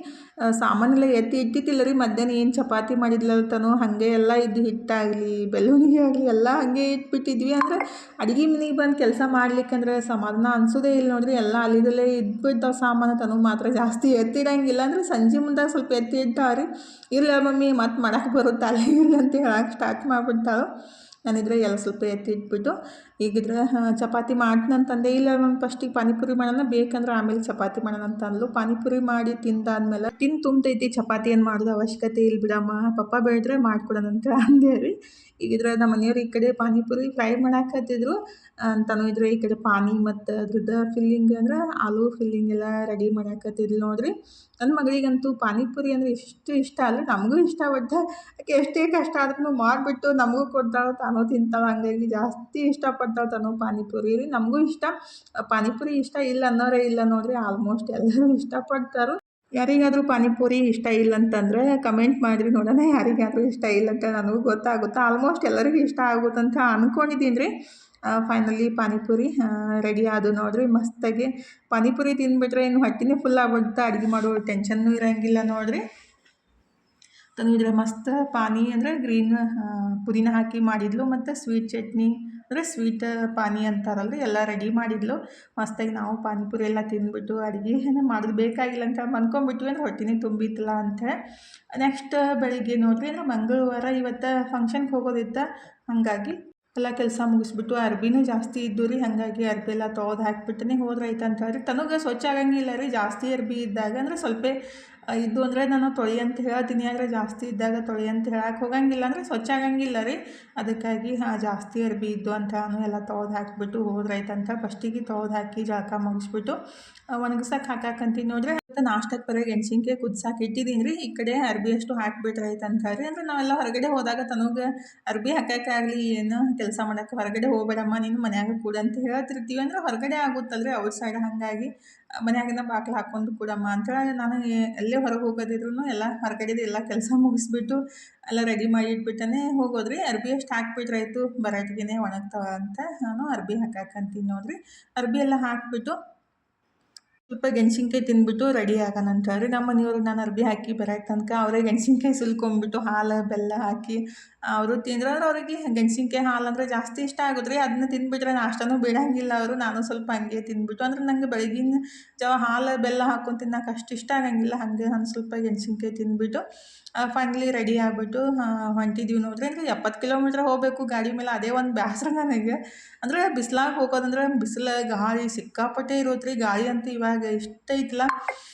ಸಾಮಾನೆಲ್ಲ ಎತ್ತಿ ಇಟ್ಟಿತ್ತಿಲ್ಲ ರೀ. ಮಧ್ಯಾಹ್ನ ಏನು ಚಪಾತಿ ಮಾಡಿದ್ಲಲ್ಲ ತನೂ, ಹಾಗೆ ಎಲ್ಲ ಇದ್ದು ಹಿಟ್ಟಾಗಲಿ ಬೆಳ್ಳುಳ್ಳಿ ಆಗಲಿ ಎಲ್ಲ ಹಾಗೆ ಇಟ್ಬಿಟ್ಟಿದ್ವಿ. ಅಂದರೆ ಅಡುಗೆ ಮನೆಗೆ ಬಂದು ಕೆಲಸ ಮಾಡ್ಲಿಕ್ಕಂದ್ರೆ ಸಮಾಧಾನ ಅನ್ಸೋದೇ ಇಲ್ಲ ನೋಡ್ರಿ. ಎಲ್ಲ ಅಲ್ಲಿದಲ್ಲೇ ಇದ್ಬಿಡ್ತಾವೆ ಸಾಮಾನು. ತನೂ ಮಾತ್ರ ಜಾಸ್ತಿ ಎತ್ತಿಡಂಗಿಲ್ಲ. ಅಂದರೆ ಸಂಜೆ ಮುಂದಾಗ ಸ್ವಲ್ಪ ಎತ್ತಿ ಇಡ್ತಾವ್ರಿ. ಇಲ್ಲ ಮಮ್ಮಿ ಮತ್ತೆ ಮಾಡಕ್ಕೆ ಬರುತ್ತೆ ಅಲ್ಲಿ ಇಲ್ಲ ಅಂತ ಹೇಳಕ್ಕೆ ಸ್ಟಾರ್ಟ್ ಮಾಡಿಬಿಡ್ತಾವೆ. ನಾನಿದ್ರೆ ಎಲ್ಲ ಸ್ವಲ್ಪ ಎತ್ತಿ ಇಟ್ಬಿಟ್ಟು ಈಗಿದ್ರೆ ಚಪಾತಿ ಮಾಡ್ತೀನಂತಂದೆ. ಇಲ್ಲ ಮ್ಯಾಮ್ ಫಸ್ಟಿಗೆ ಪಾನಿಪುರಿ ಮಾಡೋಣ, ಬೇಕಂದ್ರೆ ಆಮೇಲೆ ಚಪಾತಿ ಮಾಡೋಣ ಅಂತ ಅಂದ್ಲು. ಪಾನಿಪುರಿ ಮಾಡಿ ತಿಂದಾದ್ಮೇಲೆ ತುಂಬತೈತಿ, ಚಪಾತಿ ಏನು ಮಾಡೋದು ಅವಶ್ಯಕತೆ ಇಲ್ಲ ಬಿಡಮ್ಮ, ಪಪ್ಪ ಬೆಳೆದ್ರೆ ಮಾಡ್ಕೊಡೋಣ ಅಂತ ಅಂದೆ ರೀ. ಈಗಿದ್ರೆ ನಮ್ಮ ಮನೆಯವ್ರು ಈ ಕಡೆ ಪಾನಿಪುರಿ ಫ್ರೈ ಮಾಡಾಕತ್ತಿದ್ರು ಅಂತನೂ ಇದ್ರೆ ಈ ಕಡೆ ಪಾನಿ ಮತ್ತು ಅದ್ರದ್ದು ಫಿಲ್ಲಿಂಗ್ ಅಂದ್ರೆ ಆಲೂ ಫಿಲ್ಲಿಂಗ್ ಎಲ್ಲ ರೆಡಿ ಮಾಡಾಕತ್ತಿದ್ಲು ನೋಡ್ರಿ. ನನ್ನ ಮಗಳಿಗಂತೂ ಪಾನಿಪುರಿ ಅಂದರೆ ಇಷ್ಟು ಇಷ್ಟ ಅಲ್ಲ, ನಮಗೂ ಇಷ್ಟ. ಬಟ್ ಆಕೆ ಎಷ್ಟೇ ಕಷ್ಟ ಆದ್ರೂ ಮಾಡಿಬಿಟ್ಟು ನಮಗೂ ಕೊಡ್ತಾಳೆ, ತಾನೂ ತಿಂತಾಳೆ. ಹಂಗಾಗಿ ಜಾಸ್ತಿ ಇಷ್ಟಪಡ್ತಾಳೆ ತಾನು ಪಾನಿಪುರಿ ರೀ. ನಮಗೂ ಇಷ್ಟ ಪಾನಿಪುರಿ, ಇಷ್ಟ ಇಲ್ಲ ಅನ್ನೋರೇ ಇಲ್ಲ ನೋಡ್ರಿ. ಆಲ್ಮೋಸ್ಟ್ ಎಲ್ಲರೂ ಇಷ್ಟಪಡ್ತಾರೆ. ಯಾರಿಗಾದರೂ ಪಾನಿಪುರಿ ಇಷ್ಟ ಇಲ್ಲ ಅಂತಂದರೆ ಕಮೆಂಟ್ ಮಾಡಿರಿ ನೋಡೋಣ, ಯಾರಿಗಾದರೂ ಇಷ್ಟ ಇಲ್ಲ ಅಂತ ನನಗೂ ಗೊತ್ತಾಗುತ್ತೆ. ಆಲ್ಮೋಸ್ಟ್ ಎಲ್ಲರಿಗೂ ಇಷ್ಟ ಆಗುತ್ತಂತ ಅಂದ್ಕೊಂಡಿದ್ದೀನಿ ರೀ. ಫೈನಲಿ ಪಾನಿಪುರಿ ರೆಡಿ ಆದು ನೋಡ್ರಿ. ಮಸ್ತಾಗಿ ಪಾನಿಪುರಿ ತಿಂದುಬಿಟ್ರೆ ಇನ್ನು ಹೊಟ್ಟೆನೇ ಫುಲ್ ಆಗ್ಬಿಡುತ್ತೆ, ಅಡುಗೆ ಮಾಡೋ ಟೆನ್ಷನ್ನೂ ಇರೋಂಗಿಲ್ಲ ನೋಡ್ರಿ. ತಂದಿದ್ರೆ ಮಸ್ತ್ ಪಾನಿ ಅಂದರೆ ಗ್ರೀನ್ ಪುದೀನ ಹಾಕಿ ಮಾಡಿದ್ಲು. ಮತ್ತು ಸ್ವೀಟ್ ಚಟ್ನಿ ಅಂದರೆ ಸ್ವೀಟ್ ಪಾನಿ ಅಂತಾರಲ್ರಿ, ಎಲ್ಲ ರೆಡಿ ಮಾಡಿದ್ಲು. ಮಸ್ತಾಗಿ ನಾವು ಪಾನಿಪುರಿ ಎಲ್ಲ ತಿಂದ್ಬಿಟ್ಟು ಅಡುಗೆ ಮಾಡೋದು ಬೇಕಾಗಿಲ್ಲ ಅಂತ ಮನ್ಕೊಂಬಿಟ್ವಿ. ಅಂದ್ರೆ ಹೊಟ್ಟೆನೇ ತುಂಬಿತ್ತಲ್ಲ ಅಂಥೇಳಿ ನೆಕ್ಸ್ಟ್ ಬೆಳಿಗ್ಗೆ ನೋಡ್ರಿ, ಅಂದ್ರೆ ಮಂಗಳವಾರ ಇವತ್ತು ಫಂಕ್ಷನ್ಗೆ ಹೋಗೋದಿತ್ತು. ಹಾಗಾಗಿ ಎಲ್ಲ ಕೆಲಸ ಮುಗಿಸ್ಬಿಟ್ಟು ಅರ್ಬಿನೂ ಜಾಸ್ತಿ ಇದ್ದು ರೀ. ಹಾಗಾಗಿ ಅರ್ಬಿ ಎಲ್ಲ ತೊಳೆದು ಹಾಕಿಬಿಟ್ಟನೆ ಹೋದ್ರೈತೆ ಅಂತ ಹೇಳ್ರಿ. ತನಗೆ ಸ್ವಚ್ಛ ಆಗಂಗಿಲ್ಲ ರೀ ಜಾಸ್ತಿ ಅರ್ಬಿ ಇದ್ದಾಗ. ಅಂದರೆ ಸ್ವಲ್ಪ ಇದ್ದು ಅಂದರೆ ನಾನು ತೊಳಿ ಅಂತ ಹೇಳ್ತೀನಿ, ಆದರೆ ಜಾಸ್ತಿ ಇದ್ದಾಗ ತೊಳಿ ಅಂತ ಹೇಳಕ್ಕೆ ಹೋಗಂಗಿಲ್ಲ, ಅಂದರೆ ಸ್ವಚ್ಛ ಆಗಂಗಿಲ್ಲ ರೀ. ಅದಕ್ಕಾಗಿ ಜಾಸ್ತಿ ಅರ್ಬಿ ಇದ್ದು ಅಂತ ನಾನು ಎಲ್ಲ ತೊಳೆದು ಹಾಕಿಬಿಟ್ಟು ಹೋದ್ರೈತಂತ ಫಸ್ಟಿಗೆ ತೊಳೆದು ಹಾಕಿ ಜಳಕ ಮುಗಿಸ್ಬಿಟ್ಟು ಒಣಗಿಸಕ್ಕೆ ಹಾಕಾಕಂತೀನಿ ನೋಡ್ರಿ. ಮತ್ತು ನಾಷ್ಟಕ್ಕೆ ಬರೀ ಗೆಣಸಿನ್ಕಾಯಿ ಕುದ್ಸಾಕೆ ಇಟ್ಟಿದ್ದೀನಿ ರೀ. ಈ ಕಡೆ ಅರ್ಬಿ ಅಷ್ಟು ಹಾಕಿಬಿಟ್ರೈತಂತ ರೀ. ಅಂದರೆ ನಾವೆಲ್ಲ ಹೊರಗಡೆ ಹೋದಾಗ ತನಗೆ ಅರ್ಬಿ ಹಾಕೋಕ್ಕಾಗಲಿ ಏನು ಕೆಲಸ ಮಾಡೋಕ್ಕೆ ಹೊರಗಡೆ ಹೋಗ್ಬೇಡಮ್ಮ ನೀನು ಮನ್ಯಾಗ ಕೂಡ ಅಂತ ಹೇಳ್ತಿರ್ತೀವಿ, ಅಂದರೆ ಹೊರಗಡೆ ಆಗುತ್ತಲ್ರಿ ಔಟ್ ಸೈಡ್. ಹಾಗಾಗಿ ಮನ್ಯಾಗಿನ ಬಾಕ್ಲು ಹಾಕ್ಕೊಂಡು ಕೂಡಮ್ಮ ಅಂತೇಳಿ ನಾನು ಎಲ್ಲೇ ಹೊರಗೆ ಹೋಗೋದಿದ್ರು ಎಲ್ಲ ಹೊರಗಡೆದು ಎಲ್ಲ ಕೆಲಸ ಮುಗಿಸ್ಬಿಟ್ಟು ಎಲ್ಲ ರೆಡಿ ಮಾಡಿ ಇಟ್ಬಿಟ್ಟೇ ಹೋಗೋದ್ರಿ. ಅರ್ಬಿ ಅಷ್ಟು ಹಾಕ್ಬಿಟ್ರಾಯ್ತು ಬರೋಟಿಗೆ ಒಣಗ್ತಾವ ಅಂತ ನಾನು ಅರ್ಬಿ ಹಾಕಾಕಂತೀನಿ ನೋಡ್ರಿ. ಅರ್ಬಿ ಎಲ್ಲ ಹಾಕಿಬಿಟ್ಟು ಸ್ವಲ್ಪ ಗೆಣಸಿನ್ಕಾಯಿ ತಿಂದ್ಬಿಟ್ಟು ರೆಡಿ ಆಗೋಣ ಅಂತ ಹೇಳ್ರಿ. ನಮ್ಮ ಮನೆಯವ್ರಿಗೆ ನಾನು ಅರ್ಬಿ ಹಾಕಿ ಬರೋಕ್ಕೆ ತನಕ ಅವರೇ ಗೆಣಸಿನ್ಕಾಯಿ ಸುಲ್ಕೊಂಬಿಟ್ಟು ಹಾಲು ಬೆಲ್ಲ ಹಾಕಿ ಅವರು ತಿಂದ್ರೆ ಅವರಿಗೆ ಗೆಣಸಿನ್ಕಾಯಿ ಹಾಲು ಅಂದರೆ ಜಾಸ್ತಿ ಇಷ್ಟ ಆಗುತ್ತೆ ರೀ. ಅದನ್ನ ತಿಂದುಬಿಟ್ರೆ ನಾಷ್ಟನೂ ಬಿಡೋಂಗಿಲ್ಲ ಅವರು. ನಾನು ಸ್ವಲ್ಪ ಹಂಗೆ ತಿಂದ್ಬಿಟ್ಟು, ಅಂದರೆ ನನಗೆ ಬೆಳಗಿನ ಜಾವ ಹಾಲು ಬೆಲ್ಲ ಹಾಕ್ಕೊಂಡು ತಿನ್ನೋಕೆ ಅಷ್ಟು ಇಷ್ಟ ಆಗಂಗಿಲ್ಲ. ಹಾಗೆ ನಾನು ಸ್ವಲ್ಪ ಗೆಣಸಿನ್ಕಾಯಿ ತಿಂದ್ಬಿಟ್ಟು ಫೈನಲಿ ರೆಡಿ ಆಗಿಬಿಟ್ಟು ಹೊಂಟಿದ್ದೀವಿ ನೋಡ್ರಿ. ಅಂದರೆ 70 ಕಿಲೋಮೀಟ್ರ್ ಹೋಗಬೇಕು ಗಾಡಿ ಮೇಲೆ. ಅದೇ ಒಂದು ಬೇಸರ ನನಗೆ. ಅಂದರೆ ಬಿಸ್ಲಾಗ ಹೋಗೋದಂದ್ರೆ ಬಿಸಿಲು ಗಾಳಿ ಸಿಕ್ಕಾಪಟ್ಟೆ ಇರುತ್ತೆ ರೀ. ಗಾಳಿ ಅಂತೂ ಇವಾಗ ಇಷ್ಟ ಐತಲ್ಲ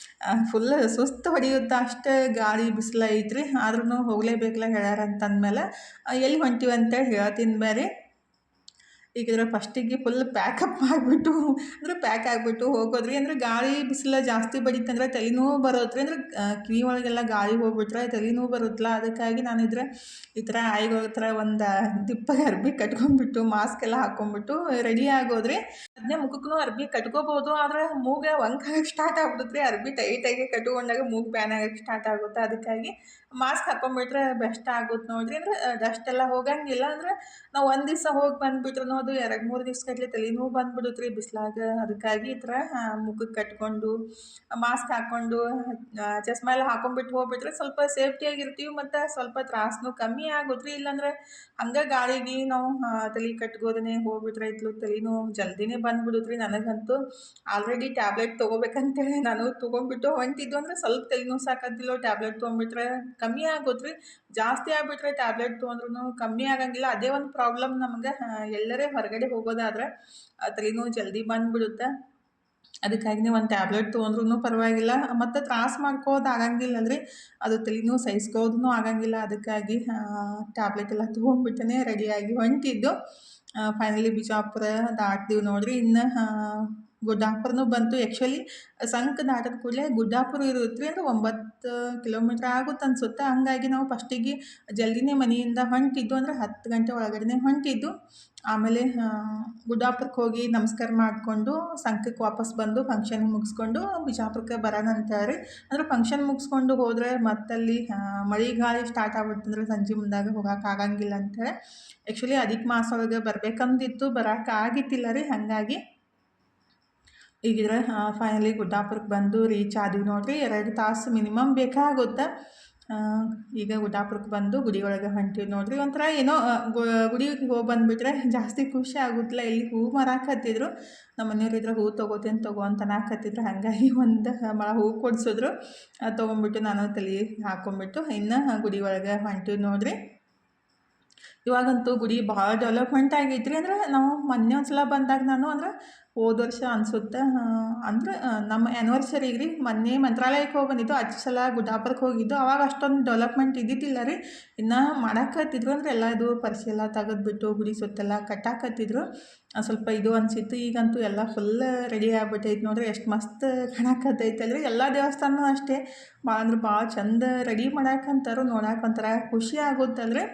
ಫುಲ್ ಸುಸ್ತು ಹೊಡೆಯುತ್ತೆ, ಅಷ್ಟು ಗಾಳಿ ಬಿಸಿಲು ಐತ್ರಿ. ಆದ್ರೂ ಹೋಗಲೇಬೇಕಲ್ಲ ಹೇಳ್ಯಾರ ಅಂತಂದಮೇಲೆ ಎಲ್ಲಿ ಹೊಂಟೀವಿ ಅಂತೇಳಿ ಹೇಳ್ತೀನಿ ಬೇರೆ. ಈಗಿದ್ರೆ ಫಸ್ಟಿಗೆ ಫುಲ್ ಪ್ಯಾಕಪ್ ಮಾಡಿಬಿಟ್ಟು ಅಂದರೆ ಪ್ಯಾಕ್ ಆಗಿಬಿಟ್ಟು ಹೋಗೋದ್ರಿ. ಅಂದರೆ ಗಾಳಿ ಬಿಸಿಲು ಜಾಸ್ತಿ ಬಡಿತಂದ್ರೆ ತಲೆನೋವು ಬರುತ್ತೆ ರೀ. ಅಂದರೆ ಕಿವಿ ಒಳಗೆಲ್ಲ ಗಾಳಿ ಹೋಗ್ಬಿಟ್ರೆ ತಲೆನೋವು ಬರುತ್ತಲ್ಲ. ಅದಕ್ಕಾಗಿ ನಾನಿದ್ರೆ ಈ ಥರ ಆಯಿಗಳ ಥರ ಒಂದು ದಿಪ್ಪಗೆ ಅರ್ಬಿ ಕಟ್ಕೊಂಡ್ಬಿಟ್ಟು ಮಾಸ್ಕ್ ಎಲ್ಲ ಹಾಕ್ಕೊಂಬಿಟ್ಟು ರೆಡಿ ಆಗೋದ್ರಿ. ಅದನ್ನೇ ಮುಖಕ್ಕೂ ಅರ್ಬಿ ಕಟ್ಕೋಬೋದು, ಆದರೆ ಮೂಗೆ ವಂಕಾಗಕ್ಕೆ ಸ್ಟಾರ್ಟ್ ಆಗ್ಬಿಡುತ್ತೆ ರೀ. ಅರ್ಬಿ ಟೈಟಾಗಿ ಕಟ್ಕೊಂಡಾಗ ಮೂಗು ಬ್ಯಾನ್ ಆಗಕ್ಕೆ ಸ್ಟಾರ್ಟ್ ಆಗುತ್ತೆ. ಅದಕ್ಕಾಗಿ ಮಾಸ್ಕ್ ಹಾಕ್ಕೊಂಬಿಟ್ರೆ ಬೆಸ್ಟ್ ಆಗುತ್ತೆ ನೋಡಿರಿ. ಅಂದರೆ ಡಸ್ಟ್ ಎಲ್ಲ ಹೋಗಂಗಿಲ್ಲ. ಅಂದರೆ ನಾವು ಒಂದು ದಿವಸ ಹೋಗಿ ಬಂದುಬಿಟ್ರು ಅದು 2-3 ದಿವ್ಸಗಟ್ಟಲೆ ತಲೆನೋವು ಬಂದುಬಿಡುತ್ತೆ ರೀ ಬಿಸಿಲಾಗ. ಅದಕ್ಕಾಗಿ ಈ ಥರ ಮುಖಕ್ಕೆ ಕಟ್ಕೊಂಡು ಮಾಸ್ಕ್ ಹಾಕ್ಕೊಂಡು ಚಸ್ಮಾ ಎಲ್ಲ ಹಾಕೊಂಡ್ಬಿಟ್ಟು ಹೋಗ್ಬಿಟ್ರೆ ಸ್ವಲ್ಪ ಸೇಫ್ಟಿಯಾಗಿರ್ತೀವಿ ಮತ್ತು ಸ್ವಲ್ಪ ತ್ರಾಸನೂ ಕಮ್ಮಿ ಆಗುತ್ತೆ ರೀ. ಇಲ್ಲಾಂದರೆ ಹಂಗೆ ಗಾಳಿಗೆ ನಾವು ತಲೆ ಕಟ್ಕೋದೇ ಹೋಗ್ಬಿಟ್ರೆ ಇತ್ಲು ತಲೆನೋವು ಜಲ್ದಿನೇ ಬಂದುಬಿಡುತ್ತೆ ರೀ. ನನಗಂತೂ ಆಲ್ರೆಡಿ ಟ್ಯಾಬ್ಲೆಟ್ ತೊಗೋಬೇಕಂತೇಳಿ ನಾನು ತೊಗೊಂಡ್ಬಿಟ್ಟು ಹೊಂಟಿದ್ದು. ಅಂದರೆ ಸ್ವಲ್ಪ ತಲೆನೋವು ಸಾಕಂತಿಲ್ಲ ಟ್ಯಾಬ್ಲೆಟ್ ತೊಗೊಂಡ್ಬಿಟ್ರೆ ಕಮ್ಮಿ ಆಗುತ್ತೆ ರೀ. ಜಾಸ್ತಿ ಆಗಿಬಿಟ್ರೆ ಟ್ಯಾಬ್ಲೆಟ್ ತೊಗೊಂಡ್ರೂ ಕಮ್ಮಿ ಆಗಂಗಿಲ್ಲ. ಅದೇ ಒಂದು ಪ್ರಾಬ್ಲಮ್ ನಮ್ಗೆ. ಎಲ್ಲರೇ ಹೊರಗಡೆ ಹೋಗೋದಾದ್ರೆ ತಲೆನೋವು ಜಲ್ದಿ ಬಂದುಬಿಡುತ್ತೆ. ಅದಕ್ಕಾಗಿನೇ ಒಂದು ಟ್ಯಾಬ್ಲೆಟ್ ತೊಗೊಂಡ್ರೂ ಪರವಾಗಿಲ್ಲ, ಮತ್ತು ತ್ರಾಸು ಮಾಡ್ಕೋದು ಆಗಂಗಿಲ್ಲಲ್ರಿ. ಅದು ತಲೆನೋವು ಸಹಿಸ್ಕೋದೂ ಆಗಂಗಿಲ್ಲ. ಅದಕ್ಕಾಗಿ ಟ್ಯಾಬ್ಲೆಟ್ ಎಲ್ಲ ತೊಗೊಂಡ್ಬಿಟ್ಟೇ ರೆಡಿಯಾಗಿ ಹೊಂಟಿದ್ದು. ಫೈನಲಿ ಬಿಜಾಪುರ ದಾಟ್ತೀವಿ ನೋಡಿರಿ. ಇನ್ನು ಗುಡ್ಡಾಪುರನೂ ಬಂತು. ಆ್ಯಕ್ಚುಲಿ ಸಂಕ ದಾಟಿದ ಕೂಡಲೇ ಗುಡ್ಡಾಪುರ ಇರುತ್ತೆ ರೀ. ಅಂದರೆ 9 ಕಿಲೋಮೀಟ್ರ್ ಆಗುತ್ತೆ ಅನ್ಸುತ್ತೆ. ಹಂಗಾಗಿ ನಾವು ಫಸ್ಟಿಗೆ ಜಲ್ದಿನೇ ಮನೆಯಿಂದ ಹೊಂಟಿದ್ದು, ಅಂದರೆ 10 ಗಂಟೆ ಒಳಗಡೆ ಹೊಂಟಿದ್ದು. ಆಮೇಲೆ ಗುಡ್ಡಾಪುರಕ್ಕೆ ಹೋಗಿ ನಮಸ್ಕಾರ ಮಾಡಿಕೊಂಡು ಸಂಕಕ್ಕೆ ವಾಪಸ್ ಬಂದು ಫಂಕ್ಷನ್ ಮುಗಿಸ್ಕೊಂಡು ಬಿಜಾಪುರಕ್ಕೆ ಬರೋಣ ಅಂತಾರೆ. ಅಂದರೆ ಫಂಕ್ಷನ್ ಮುಗಿಸ್ಕೊಂಡು ಹೋದರೆ ಮತ್ತಲ್ಲಿ ಮಳೆ ಗಾಳಿ ಸ್ಟಾರ್ಟ್ ಆಗ್ಬಿಡ್ತಂದ್ರೆ ಸಂಜೆ ಮುಂದಾಗ ಹೋಗೋಕೆ ಆಗಂಗಿಲ್ಲ ಅಂತೇಳಿ ಆ್ಯಕ್ಚುಲಿ ಅಧಿಕ ಮಾಸ ಒಳಗೆ ಬರಬೇಕಂದಿತ್ತು, ಬರೋಕ್ಕಾಗಿತ್ತಿಲ್ಲ ರೀ. ಹಾಗಾಗಿ ಈಗಿದ್ರೆ ಫೈನಲಿ ಗುಡ್ಡಾಪುರಕ್ಕೆ ಬಂದು ರೀಚ್ ಆದೀವಿ ನೋಡಿರಿ. 2 ತಾಸು ಮಿನಿಮಮ್ ಬೇಕಾಗುತ್ತೆ. ಈಗ ಗುಡ್ಡಾಪುರಕ್ಕೆ ಬಂದು ಗುಡಿ ಒಳಗೆ ಹೊಂಟೀವಿ ನೋಡಿರಿ. ಒಂಥರ ಏನೋ ಗುಡಿಗೆ ಹೋಗಿ ಬಂದುಬಿಟ್ರೆ ಜಾಸ್ತಿ ಖುಷಿ ಆಗುತ್ತಿಲ್ಲ. ಇಲ್ಲಿ ಹೂ ಮಾರಾಕತ್ತಿದ್ರು. ನಮ್ಮ ಮನೆಯವ್ರಿದ್ರೆ ಹೂ ತೊಗೋತೀನಿ ತಗೋ ಅಂತ ಅನ್ನಕತ್ತಿದ್ರು. ಹಾಗಾಗಿ ಒಂದು ಮೊಳ ಹೂ ಕೊಡಿಸಿದ್ರು. ತೊಗೊಂಬಿಟ್ಟು ನಾನು ತಲೆ ಹಾಕ್ಕೊಂಬಿಟ್ಟು ಇನ್ನು ಗುಡಿ ಒಳಗೆ ಹೊಂಟೀವಿ ನೋಡಿರಿ. ಇವಾಗಂತೂ ಗುಡಿ ಭಾಳ ಡೆವಲಪ್ಮೆಂಟ್ ಆಗೈತೆ ರೀ. ಅಂದರೆ ನಾವು ಮೊನ್ನೆ ಒಂದು ಸಲ ಬಂದಾಗ ನಾನು ಅಂದ್ರೆ ಹೋದ ವರ್ಷ ಅನಿಸುತ್ತೆ, ಅಂದ್ರೆ ನಮ್ಮ ಆ್ಯನಿವರ್ಸರಿಗೆ ರೀ ಮೊನ್ನೆ ಮಂತ್ರಾಲಯಕ್ಕೆ ಹೋಗಿ ಬಂದಿದ್ದು. ಅಷ್ಟು ಸಲ ಗುಡ್ಡಾಪುರಕ್ಕೆ ಹೋಗಿದ್ದು. ಅವಾಗ ಅಷ್ಟೊಂದು ಡೆವಲಪ್ಮೆಂಟ್ ಇದ್ದಿದ್ದಿಲ್ಲ ರೀ. ಇನ್ನು ಮಾಡಾಕತ್ತಿದ್ರು. ಅಂದರೆ ಎಲ್ಲ ಇದು ಪರಿಸಿ ಎಲ್ಲ ತೆಗೆದ್ಬಿಟ್ಟು ಗುಡಿ ಸುತ್ತೆಲ್ಲ ಕಟ್ಟಾಕತ್ತಿದ್ರು. ಸ್ವಲ್ಪ ಇದು ಅನಿಸಿತ್ತು. ಈಗಂತೂ ಎಲ್ಲ ಫುಲ್ ರೆಡಿ ಆಗ್ಬಿಟ್ಟೈತೆ ನೋಡಿರಿ. ಎಷ್ಟು ಮಸ್ತ್ ಕಾಣಕತ್ತೈತಲ್ರಿ. ಎಲ್ಲ ದೇವಸ್ಥಾನ ಅಷ್ಟೇ ಭಾಳ ಅಂದ್ರೆ ಭಾಳ ಚಂದ ರೆಡಿ ಮಾಡಾಕಂತಾರು. ನೋಡಕ್ಕೆ ಒಂಥರ ಖುಷಿ ಆಗುತ್ತಲ್ರಿ.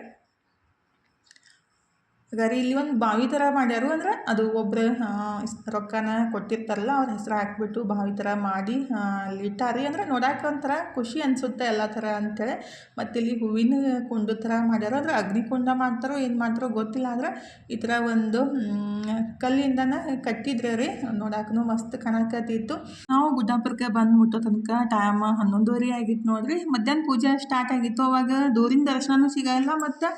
ಹಾಗಾದ್ರೆ ಇಲ್ಲಿ ಒಂದು ಬಾವಿ ಥರ ಮಾಡ್ಯಾರು. ಅಂದರೆ ಅದು ಒಬ್ಬರು ರೊಕ್ಕನ ಕೊಟ್ಟಿರ್ತಾರಲ್ಲ ಅವ್ರ ಹೆಸರು ಹಾಕಿಬಿಟ್ಟು ಬಾವಿ ಥರ ಮಾಡಿ ಅಲ್ಲಿ ಇಟ್ಟಾರಿ. ಅಂದರೆ ನೋಡೋಕೆ ಒಂಥರ ಖುಷಿ ಅನಿಸುತ್ತೆ ಎಲ್ಲ ಥರ ಅಂಥೇಳಿ. ಮತ್ತು ಇಲ್ಲಿ ಹೂವಿನ ಕುಂಡ ಥರ ಮಾಡ್ಯಾರ. ಅಂದರೆ ಅಗ್ನಿಕುಂಡ ಮಾಡ್ತಾರೋ ಏನು ಮಾಡ್ತಾರೋ ಗೊತ್ತಿಲ್ಲ. ಆದರೆ ಈ ಥರ ಒಂದು ಕಲ್ಲಿಂದನ ಕಟ್ಟಿದ್ರೆ ರೀ. ನೋಡಕ್ಕೂ ಮಸ್ತ್ ಕಾಣಕತ್ತಿತ್ತು. ನಾವು ಗುಡ್ಡಾಪುರಕ್ಕೆ ಬಂದು ಮುಟ್ಟೋ ತನಕ ಟೈಮ್ 11:30 ಆಗಿತ್ತು ನೋಡಿರಿ. ಮಧ್ಯಾಹ್ನ ಪೂಜೆ ಸ್ಟಾರ್ಟ್ ಆಗಿತ್ತು. ಅವಾಗ ದೂರಿನ ದರ್ಶನವೂ ಸಿಗೋಲ್ಲ ಮತ್ತು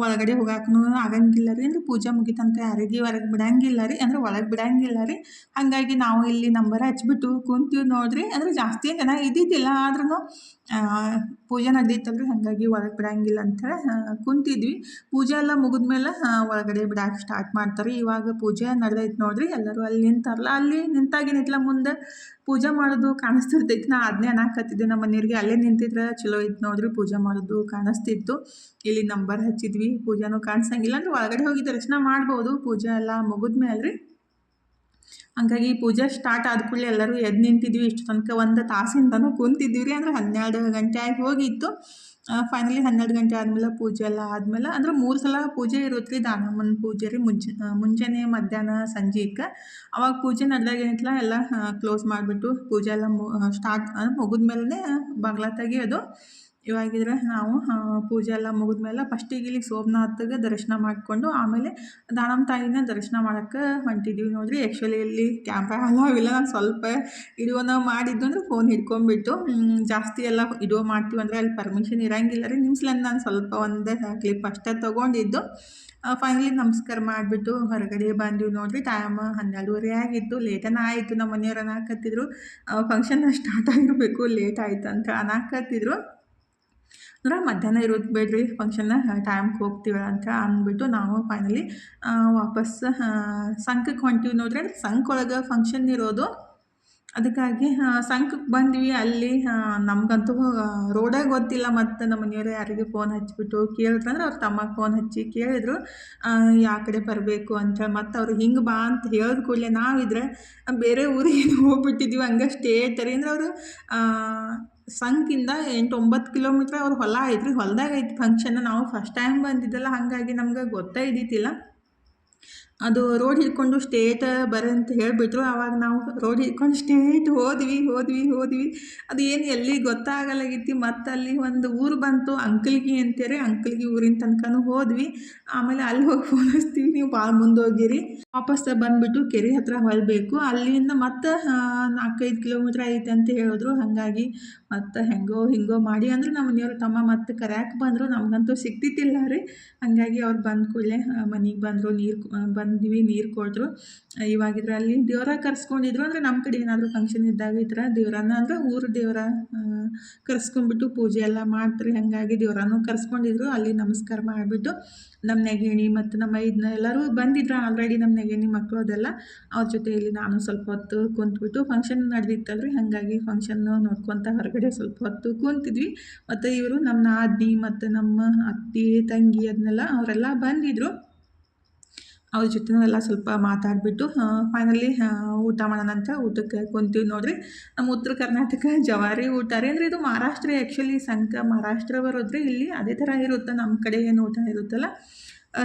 ಒಳಗಡೆ ಹೋಗಾಕೂ ಆಗಂಗಿಲ್ಲ ರೀ. ಅಂದರೆ ಪೂಜೆ ಮುಗಿ ತನಕ ಯಾರಿಗೆ ಹೊರಗೆ ಬಿಡಂಗಿಲ್ಲ ರೀ. ಅಂದರೆ ಒಳಗೆ ಬಿಡಂಗಿಲ್ಲ ರೀ. ಹಾಗಾಗಿ ನಾವು ಇಲ್ಲಿ ನಂಬರ್ ಹಚ್ಬಿಟ್ಟು ಕುಂತೀವಿ ನೋಡಿರಿ. ಅಂದರೆ ಜಾಸ್ತಿ ಜನ ಇದ್ದಿದ್ದಿಲ್ಲ, ಆದ್ರೂ ಪೂಜೆ ನಡೆದಿತ್ತಲ್ರಿ. ಹಾಗಾಗಿ ಒಳಗೆ ಬಿಡಂಗಿಲ್ಲ ಅಂಥೇಳಿ ಕುಂತಿದ್ವಿ. ಪೂಜೆ ಎಲ್ಲ ಮುಗಿದ್ಮೇಲೆ ಒಳಗಡೆ ಬಿಡಕ್ಕೆ ಸ್ಟಾರ್ಟ್ ಮಾಡ್ತಾರೆ. ಇವಾಗ ಪೂಜೆ ನಡೆದೈತೆ ನೋಡಿರಿ. ಎಲ್ಲರೂ ಅಲ್ಲಿ ನಿಂತಾರಲ್ಲ, ಅಲ್ಲಿ ನಿಂತಾಗಿನಿತ್ಲ ಮುಂದೆ ಪೂಜೆ ಮಾಡೋದು ಕಾಣಿಸ್ತಿರ್ತೈತಿ. ನಾ ಅದನ್ನೇ ಅನ್ನಕತ್ತಿದ್ದೆ ನಮ್ಮ ಮನೆಯವ್ರಿಗೆ, ಅಲ್ಲೇ ನಿಂತಿದ್ರೆ ಚಲೋ ಇತ್ತು ನೋಡ್ರಿ, ಪೂಜೆ ಮಾಡೋದು ಕಾಣಿಸ್ತಿತ್ತು. ಇಲ್ಲಿ ನಂಬರ್ ಹಚ್ಚಿದ್ವಿ, ಪೂಜೆನೂ ಕಾಣಿಸಂಗಿಲ್ಲ ಅಂದ್ರೆ ಒಳಗಡೆ ಹೋಗಿ ದರ್ಶನ ಮಾಡ್ಬೋದು, ಪೂಜೆ ಎಲ್ಲ ಮುಗಿದ್ಮೇಲೆ ರೀ. ಹಂಗಾಗಿ ಪೂಜೆ ಸ್ಟಾರ್ಟ್ ಆದ ಕೂಡಲೇ ಎಲ್ಲರೂ ಎದ್ದು ನಿಂತಿದ್ವಿ. ಇಷ್ಟು ತನಕ ಒಂದು ತಾಸಿಂದನೂ ಕುಂತಿದ್ವಿ ರೀ, ಅಂದ್ರೆ 12 ಗಂಟೆ ಆಗಿ ಹೋಗಿತ್ತು. ಫೈನಲಿ 12 ಗಂಟೆ ಆದಮೇಲೆ ಪೂಜೆ ಎಲ್ಲ ಆದಮೇಲೆ ಅಂದ್ರೆ 3 ಸಲ ಪೂಜೆ ಇರುತ್ತೆ ರೀ, ದಾನಮ್ಮನ ಪೂಜೆ ರೀ. ಮುಂಜಾನೆ, ಮಧ್ಯಾಹ್ನ, ಸಂಜೆಗೆ ಅವಾಗ ಪೂಜೆ ನಡೆದಾಗ ಏನಿತ್ತಲ್ಲ ಎಲ್ಲ ಕ್ಲೋಸ್ ಮಾಡಿಬಿಟ್ಟು ಪೂಜೆ ಎಲ್ಲ ಸ್ಟಾರ್ಟ್ ಮುಗಿದ್ಮೇಲೆ ಬಾಗ್ಲ ತೆಗಿಯೋದು. ಇವಾಗಿದ್ರೆ ನಾವು ಪೂಜೆ ಎಲ್ಲ ಮುಗಿದ್ಮೇಲೆ ಫಸ್ಟಿಗೆ ಇಲ್ಲಿ ಸೋಮನಾಥಗೆ ದರ್ಶನ ಮಾಡಿಕೊಂಡು ಆಮೇಲೆ ದಾನಮ್ಮ ತಾಯಿನ ದರ್ಶನ ಮಾಡೋಕ್ಕೆ ಹೊಂಟಿದ್ವಿ ನೋಡಿರಿ. ಆ್ಯಕ್ಚುಲಿ ಇಲ್ಲಿ ಕ್ಯಾಮ್ರಾ ಅಲಾವಿಲ್ಲ, ನಾನು ಸ್ವಲ್ಪ ವಿಡಿಯೋನ ಮಾಡಿದ್ದು ಅಂದ್ರೆ ಫೋನ್ ಹಿಡ್ಕೊಂಡ್ಬಿಟ್ಟು ಜಾಸ್ತಿ ಎಲ್ಲ ವಿಡಿಯೋ ಮಾಡ್ತೀವಿ ಅಂದರೆ ಅಲ್ಲಿ ಪರ್ಮಿಷನ್ ಇರೋಂಗಿಲ್ಲ ರೀ. ನಿಮ್ಸ್ಲಂದು ನಾನು ಸ್ವಲ್ಪ ಒಂದು ಕ್ಲಿಪ್ ಅಷ್ಟೇ ತೊಗೊಂಡಿದ್ದು. ಫೈನಲಿ ನಮಸ್ಕಾರ ಮಾಡಿಬಿಟ್ಟು ಹೊರಗಡೆ ಬಂದ್ವಿ ನೋಡಿರಿ. ಟೈಮ್ 12:30 ಆಗಿತ್ತು. ಲೇಟನ ಆಯಿತು. ನಮ್ಮ ಮನೆಯವ್ರು ಅನ್ನಕತ್ತಿದ್ರು ಫಂಕ್ಷನ್ ಸ್ಟಾರ್ಟ್ ಆಗಿರಬೇಕು, ಲೇಟ್ ಆಯ್ತು ಅಂತ ಅನ್ನಕತ್ತಿದ್ರು. ಅಂದ್ರೆ ಮಧ್ಯಾಹ್ನ ಇರೋದು ಬೇಡ್ರಿ ಫಂಕ್ಷನ್ನ, ಟೈಮ್ಗೆ ಹೋಗ್ತೀವಿ ಅಂತ ಅಂದ್ಬಿಟ್ಟು ನಾವು ಫೈನಲಿ ವಾಪಸ್ ಸಂಕಕ್ಕೆ ಹೊಂಟೀವಿ ನೋಡ್ರಿ. ಅಂದ್ರೆ ಸಂಕ ಒಳಗೆ ಫಂಕ್ಷನ್ ಇರೋದು, ಅದಕ್ಕಾಗಿ ಸಂಕಕ್ಕೆ ಬಂದ್ವಿ. ಅಲ್ಲಿ ನಮಗಂತೂ ರೋಡೇ ಗೊತ್ತಿಲ್ಲ. ಮತ್ತು ನಮ್ಮ ಮನೆಯವರು ಯಾರಿಗೆ ಫೋನ್ ಹಚ್ಚಿಬಿಟ್ಟು ಕೇಳಿದ್ರು, ಅಂದ್ರೆ ಅವ್ರ ತಮ್ಮಗೆ ಫೋನ್ ಹಚ್ಚಿ ಕೇಳಿದ್ರು ಯಾವ ಕಡೆ ಬರಬೇಕು ಅಂತ. ಮತ್ತು ಅವ್ರು ಹಿಂಗೆ ಬಾ ಅಂತ ಹೇಳಿದ ಕೂಡಲೇ ನಾವಿದ್ರೆ ಬೇರೆ ಊರಿಗೆ ಹೋಗ್ಬಿಟ್ಟಿದ್ವಿ, ಹಂಗೆ ಸ್ಟೇಟ್ ರೀ. ಅಂದ್ರೆ ಅವರು ಸಂಕಿಂದ 8-9 ಕಿಲೋಮೀಟ್ರ್ ಅವ್ರ ಹೊಲ ಐತ್ರಿ, ಹೊಲದಾಗ ಐತಿ ಫಂಕ್ಷನ್. ನಾವು ಫಸ್ಟ್ ಟೈಮ್ ಬಂದಿದ್ದಲ್ಲ, ಹಾಗಾಗಿ ನಮ್ಗೆ ಗೊತ್ತೇ ಇದ್ದಿತ್ತಿಲ್ಲ. ಅದು ರೋಡ್ ಹಿಡ್ಕೊಂಡು ಸ್ಟೇಟ್ ಬರ್ರಿ ಅಂತ ಹೇಳಿಬಿಟ್ರು. ಆವಾಗ ನಾವು ರೋಡ್ ಹಿಡ್ಕೊಂಡು ಸ್ಟೇಟ್ ಹೋದ್ವಿ. ಅದು ಏನು ಎಲ್ಲಿ ಗೊತ್ತಾಗಲಾಗಿತ್ತು. ಮತ್ತು ಅಲ್ಲಿ ಒಂದು ಊರು ಬಂತು, ಅಂಕಲ್ಗಿ ಅಂತೇಳಿ. ಅಂಕಲ್ಗಿ ಊರಿನ ತನಕನೂ ಹೋದ್ವಿ. ಆಮೇಲೆ ಅಲ್ಲಿ ಹೋಗಿ ಫೋನ್ ಹಚ್ತೀವಿ, ನೀವು ಭಾಳ ಮುಂದೆ ಹೋಗಿರಿ, ವಾಪಸ್ ಬಂದುಬಿಟ್ಟು ಕೆರೆ ಹತ್ರ ಹೊಳಬೇಕು, ಅಲ್ಲಿಂದ ಮತ್ತು 4-5 ಕಿಲೋಮೀಟ್ರ್ ಐತೆ ಅಂತ ಹೇಳಿದ್ರು. ಹಾಗಾಗಿ ಮತ್ತು ಹಿಂಗೋ ಮಾಡಿ ಅಂದ್ರೆ ನಮ್ಮ ಮನೆಯವ್ರ ತಮ್ಮ ಮತ್ತು ಕರ್ಯಾಕೆ ಬಂದರು. ನಮಗಂತೂ ಸಿಗ್ತಿತ್ತಿಲ್ಲ ರೀ. ಹಾಗಾಗಿ ಅವ್ರು ಬಂದ ಕೂಡಲೇ ಮನೆಗೆ ಬಂದರು, ನೀರು ಕೊಟ್ಟರು. ಇವಾಗಿದ್ರೆ ಅಲ್ಲಿ ದೇವರ ಕರ್ಸ್ಕೊಂಡಿದ್ರು. ಅಂದರೆ ನಮ್ಮ ಕಡೆ ಏನಾದರೂ ಫಂಕ್ಷನ್ ಇದ್ದಾಗ ಈ ಥರ ದೇವರನ್ನ ಅಂದರೆ ಊರು ದೇವರ ಕರ್ಸ್ಕೊಂಡ್ಬಿಟ್ಟು ಪೂಜೆ ಎಲ್ಲ ಮಾಡ್ತಾರೆ. ಹಾಗಾಗಿ ದೇವರನ್ನು ಕರ್ಸ್ಕೊಂಡಿದ್ರು. ಅಲ್ಲಿ ನಮಸ್ಕಾರ ಮಾಡಿಬಿಟ್ಟು ನಮ್ಮ ನೆಗೇಣಿ ಮತ್ತು ನಮ್ಮ ಇದನ್ನ ಎಲ್ಲರೂ ಬಂದಿದ್ರು ಆಲ್ರೆಡಿ, ನಮ್ಮ ನೆಗೇಣಿ ಮಕ್ಕಳು ಅದೆಲ್ಲ. ಅವ್ರ ಜೊತೆಯಲ್ಲಿ ನಾನು ಸ್ವಲ್ಪ ಹೊತ್ತು ಕುಂತ್ಬಿಟ್ಟು ಫಂಕ್ಷನ್ ನಡೆದಿತ್ತಲ್ರಿ, ಹಾಗಾಗಿ ಫಂಕ್ಷನ್ನು ನೋಡ್ಕೊತ ಹೊರಗಡೆ ಸ್ವಲ್ಪ ಹೊತ್ತು ಕುಂತಿದ್ವಿ. ಮತ್ತು ಇವರು ನಮ್ಮ ನಾದಿನಿ ಮತ್ತು ನಮ್ಮ ಅತ್ತೆ ತಂಗಿ ಅದನ್ನೆಲ್ಲ ಅವರೆಲ್ಲ ಬಂದಿದ್ದರು. ಅವ್ರ ಜೊತೆ ಎಲ್ಲ ಸ್ವಲ್ಪ ಮಾತಾಡಿಬಿಟ್ಟು ಫೈನಲಿ ಊಟ ಮಾಡೋಣ ಅಂತ ಊಟಕ್ಕೆ ಕುಂತೀವಿ ನೋಡಿರಿ. ನಮ್ಮ ಉತ್ತರ ಕರ್ನಾಟಕ ಜವಾರಿ ಊಟ ರೀ. ಅಂದರೆ ಇದು ಮಹಾರಾಷ್ಟ್ರ, ಆ್ಯಕ್ಚುಲಿ ಸಂಕ ಮಹಾರಾಷ್ಟ್ರ ಬರೋದ್ರಿ. ಇಲ್ಲಿ ಅದೇ ಥರ ಇರುತ್ತೆ ನಮ್ಮ ಕಡೆ ಏನು ಊಟ ಇರುತ್ತಲ್ಲ,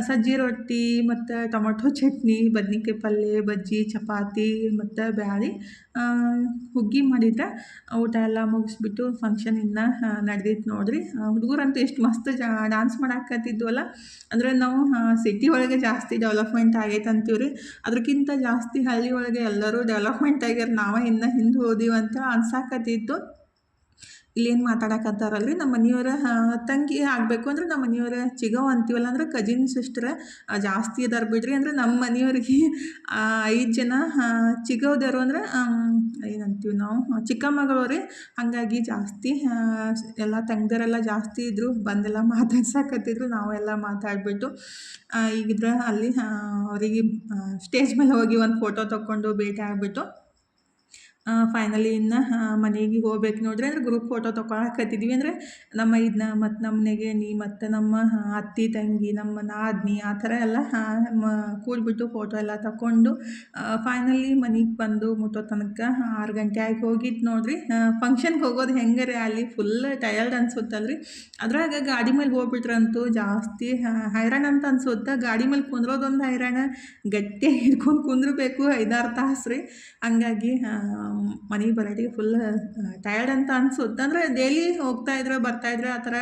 ಸಜ್ಜಿ ರೊಟ್ಟಿ ಮತ್ತು ಟೊಮೊಟೊ ಚಟ್ನಿ, ಬದ್ನಿಕಾಯಿ ಪಲ್ಯ, ಬಜ್ಜಿ, ಚಪಾತಿ ಮತ್ತು ಬ್ಯಾಳಿ, ಹುಗ್ಗಿ ಮಾಡಿದ್ರೆ ಊಟ ಎಲ್ಲ ಮುಗಿಸ್ಬಿಟ್ಟು ಫಂಕ್ಷನ್ ಇನ್ನೂ ನಡೆದಿತ್ತು ನೋಡಿರಿ. ಹುಡುಗರಂತೂ ಎಷ್ಟು ಮಸ್ತ್ ಡ್ಯಾನ್ಸ್ ಮಾಡಾಕತ್ತಿದ್ವಲ್ಲ. ಅಂದರೆ ನಾವು ಸಿಟಿ ಒಳಗೆ ಜಾಸ್ತಿ ಡೆವಲಪ್ಮೆಂಟ್ ಆಗೈತೆ ಅಂತೀವಿ ರೀ, ಅದಕ್ಕಿಂತ ಜಾಸ್ತಿ ಹಳ್ಳಿ ಒಳಗೆ ಎಲ್ಲರೂ ಡೆವಲಪ್ಮೆಂಟ್ ಆಗ್ಯಾರ, ನಾವೇ ಇನ್ನೂ ಹಿಂದೆ ಹೋದೀವಿ ಅಂತ ಅನ್ಸಾಕತ್ತಿತ್ತು. ಇಲ್ಲೇನು ಮಾತಾಡಕತ್ತಾರಲ್ರಿ, ನಮ್ಮ ಮನೆಯವರ ತಂಗಿ ಆಗಬೇಕು. ಅಂದ್ರೆ ನಮ್ಮ ಮನೆಯವರ ಚಿಗವ್ ಅಂತೀವಲ್ಲ, ಅಂದ್ರೆ ಕಜಿನ್ ಸಿಸ್ಟರ್ ಜಾಸ್ತಿ ಇದಾರೆ ಬಿಡ್ರಿ. ಅಂದರೆ ನಮ್ಮ ಮನೆಯವ್ರಿಗೆ 5 ಜನ ಚಿಗವ್ದವರು, ಅಂದ್ರೆ ಏನಂತೀವಿ ನಾವು ಚಿಕ್ಕಮ್ಮಗಳು ರೀ. ಹಾಗಾಗಿ ಜಾಸ್ತಿ ಎಲ್ಲ ತಂಗಿದರೆಲ್ಲ ಜಾಸ್ತಿ ಇದ್ದರು, ಬಂದೆಲ್ಲ ಮಾತಾಡ್ಸಕತ್ತಿದ್ರು. ನಾವೆಲ್ಲ ಮಾತಾಡಿಬಿಟ್ಟು ಈಗಿದ್ರೆ ಅಲ್ಲಿ ಅವರಿಗೆ ಸ್ಟೇಜ್ ಮೇಲೆ ಹೋಗಿ ಒಂದು ಫೋಟೋ ತೊಗೊಂಡು ಭೇಟಿ ಆಗಿಬಿಟ್ಟು ಫೈನಲಿ ಇನ್ನು ಮನೆಗೆ ಹೋಗ್ಬೇಕು ನೋಡ್ರಿ. ಅಂದರೆ ಗ್ರೂಪ್ ಫೋಟೋ ತೊಗೊಳಕತ್ತಿದ್ವಿ. ಅಂದರೆ ನಮ್ಮ ಇದನ್ನ ಮತ್ತು ನಮ್ಮ ನೆಗೆಣಿ ಮತ್ತು ನಮ್ಮ ಅತ್ತೆ ತಂಗಿ, ನಮ್ಮ ನಾದಿನಿ, ಆ ಥರ ಎಲ್ಲ ಕೂಡಿಬಿಟ್ಟು ಫೋಟೋ ಎಲ್ಲ ತಗೊಂಡು ಫೈನಲಿ ಮನೆಗೆ ಬಂದು ಮುಟ್ಟೋ ತನಕ 6 ಗಂಟೆ ಆಗಿ ಹೋಗಿತ್ತು ನೋಡ್ರಿ. ಫಂಕ್ಷನ್ಗೆ ಹೋಗೋದು ಹೆಂಗೆ ಅಲ್ಲಿ ಫುಲ್ ಟಯರ್ಡ್ ಅನ್ಸುತ್ತಲ್ರಿ. ಅದ್ರಾಗ ಗಾಡಿ ಮೇಲೆ ಹೋಗ್ಬಿಟ್ರಂತೂ ಜಾಸ್ತಿ ಹೈರಾಣ ಅಂತ ಅನ್ಸುತ್ತೆ. ಗಾಡಿ ಮೇಲೆ ಕುಂದ್ರೋದೊಂದು ಹೈರಾಣ, ಗಟ್ಟಿಯಾಗಿ ಹಿಡ್ಕೊಂಡು ಕುಂದ್ರಬೇಕು 5-6 ತಾಸು ರೀ. ಹಂಗಾಗಿ ಮನೆಗೆ ಬರೋಟಿಗೆ ಫುಲ್ ಟಯರ್ಡ್ ಅಂತ ಅನ್ಸುತ್ತೆ. ಅಂದರೆ ಡೈಲಿ ಹೋಗ್ತಾಯಿದ್ರೆ ಬರ್ತಾಯಿದ್ರೆ ಆ ಥರ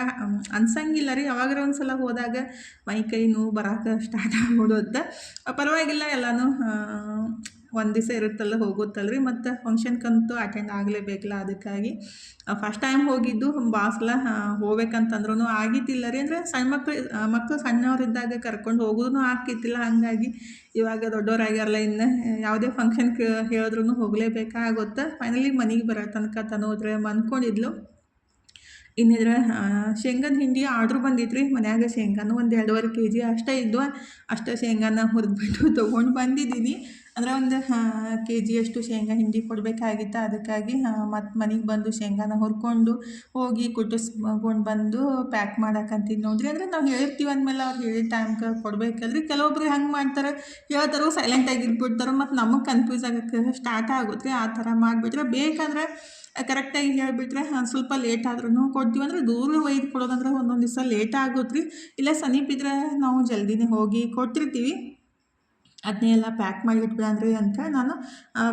ಅನ್ಸಂಗಿಲ್ಲ ರೀ. ಯಾವಾಗಾರ ಒಂದು ಸಲ ಹೋದಾಗ ಮೈ ಕೈ ನೋವು ಬರೋಕೆ ಸ್ಟಾರ್ಟ್ ಆಗ್ಬಿಡುತ್ತೆ. ಪರವಾಗಿಲ್ಲ, ಎಲ್ಲನೂ ಒಂದು ದಿವಸ ಇರುತ್ತಲ್ಲ, ಹೋಗುತ್ತಲ್ರಿ. ಮತ್ತು ಫಂಕ್ಷನ್ಗಂತೂ ಅಟೆಂಡ್ ಆಗಲೇಬೇಕಲ್ಲ, ಅದಕ್ಕಾಗಿ ಫಸ್ಟ್ ಟೈಮ್ ಹೋಗಿದ್ದು. ಭಾಳ ಸಲ ಹೋಗ್ಬೇಕಂತಂದ್ರೂ ಆಗಿದ್ದಿಲ್ಲ ರೀ. ಅಂದರೆ ಮಕ್ಕಳು ಸಣ್ಣವರಿದ್ದಾಗ ಕರ್ಕೊಂಡು ಹೋಗೋದೂ ಆಗ್ತಿತ್ತಿಲ್ಲ. ಹಾಗಾಗಿ ಇವಾಗ ದೊಡ್ಡವರಾಗ್ಯಾರಲ್ಲ, ಇನ್ನು ಯಾವುದೇ ಫಂಕ್ಷನ್ಗೆ ಹೇಳಿದ್ರೂ ಹೋಗಲೇಬೇಕಾಗುತ್ತೆ. ಫೈನಲಿ ಮನೆಗೆ ಬರೋ ತನಕ ತನೋದ್ರೆ ಅಂದ್ಕೊಂಡಿದ್ಲು. ಇನ್ನಿದ್ರೆ ಶೇಂಗಾದ ಹಿಂಡಿ ಆರ್ಡ್ರ್ ಬಂದಿತ್ತು ರೀ. ಮನ್ಯಾಗ ಶೇಂಗಾನು ಒಂದು 2.5 kg ಅಷ್ಟೇ ಇದ್ವು. ಅಷ್ಟೇ ಶೇಂಗಾನ ಹುರಿದ್ಬಿಟ್ಟು ತೊಗೊಂಡು ಬಂದಿದ್ದೀನಿ. ಅಂದರೆ ಒಂದು KG ಶೇಂಗಾ ಹಿಂಡಿ ಕೊಡಬೇಕಾಗಿತ್ತು. ಅದಕ್ಕಾಗಿ ಮತ್ತು ಮನೆಗೆ ಬಂದು ಶೇಂಗಾನ ಹುರ್ಕೊಂಡು ಹೋಗಿ ಕುಟ್ಟಿಸ್ಕೊಂಡು ಬಂದು ಪ್ಯಾಕ್ ಮಾಡಕ್ಕಂತೀನಿ ನೋಡ್ರಿ. ಅಂದರೆ ನಾವು ಹೇಳಿರ್ತೀವಿ ಅಂದಮೇಲೆ ಅವ್ರು ಹೇಳಿದ ಟೈಮ್ಗೆ ಕೊಡಬೇಕಲ್ರಿ. ಕೆಲವೊಬ್ರು ಹೆಂಗೆ ಮಾಡ್ತಾರೆ, ಹೇಳ್ತಾರೋ ಸೈಲೆಂಟಾಗಿ ಇದ್ಬಿಡ್ತಾರೆ ಮತ್ತು ನಮಗೆ ಕನ್ಫ್ಯೂಸ್ ಆಗಕ್ಕೆ ಸ್ಟಾರ್ಟ್ ಆಗುತ್ತೆ. ಆ ಥರ ಮಾಡಿಬಿಟ್ರೆ ಬೇಕಂದ್ರೆ ಕರೆಕ್ಟಾಗಿ ಹೇಳಿಬಿಟ್ರೆ ಸ್ವಲ್ಪ ಲೇಟ್ ಆದ್ರೂ ಕೊಡ್ತೀವಿ. ಅಂದರೆ ದೂರ ಒಯ್ದು ಕೊಡೋದಂದ್ರೆ ಒಂದೊಂದು ದಿವಸ ಲೇಟ್ ಆಗುತ್ತೆ ರೀ. ಇಲ್ಲ ಸಮೀಪಿದ್ರೆ ನಾವು ಜಲ್ದಿನೇ ಹೋಗಿ ಕೊಟ್ಟಿರ್ತೀವಿ. ಅದನ್ನೇ ಎಲ್ಲ ಪ್ಯಾಕ್ ಮಾಡಿ ಇಟ್ಬಿಡಂದ್ರಿ ಅಂತ ನಾನು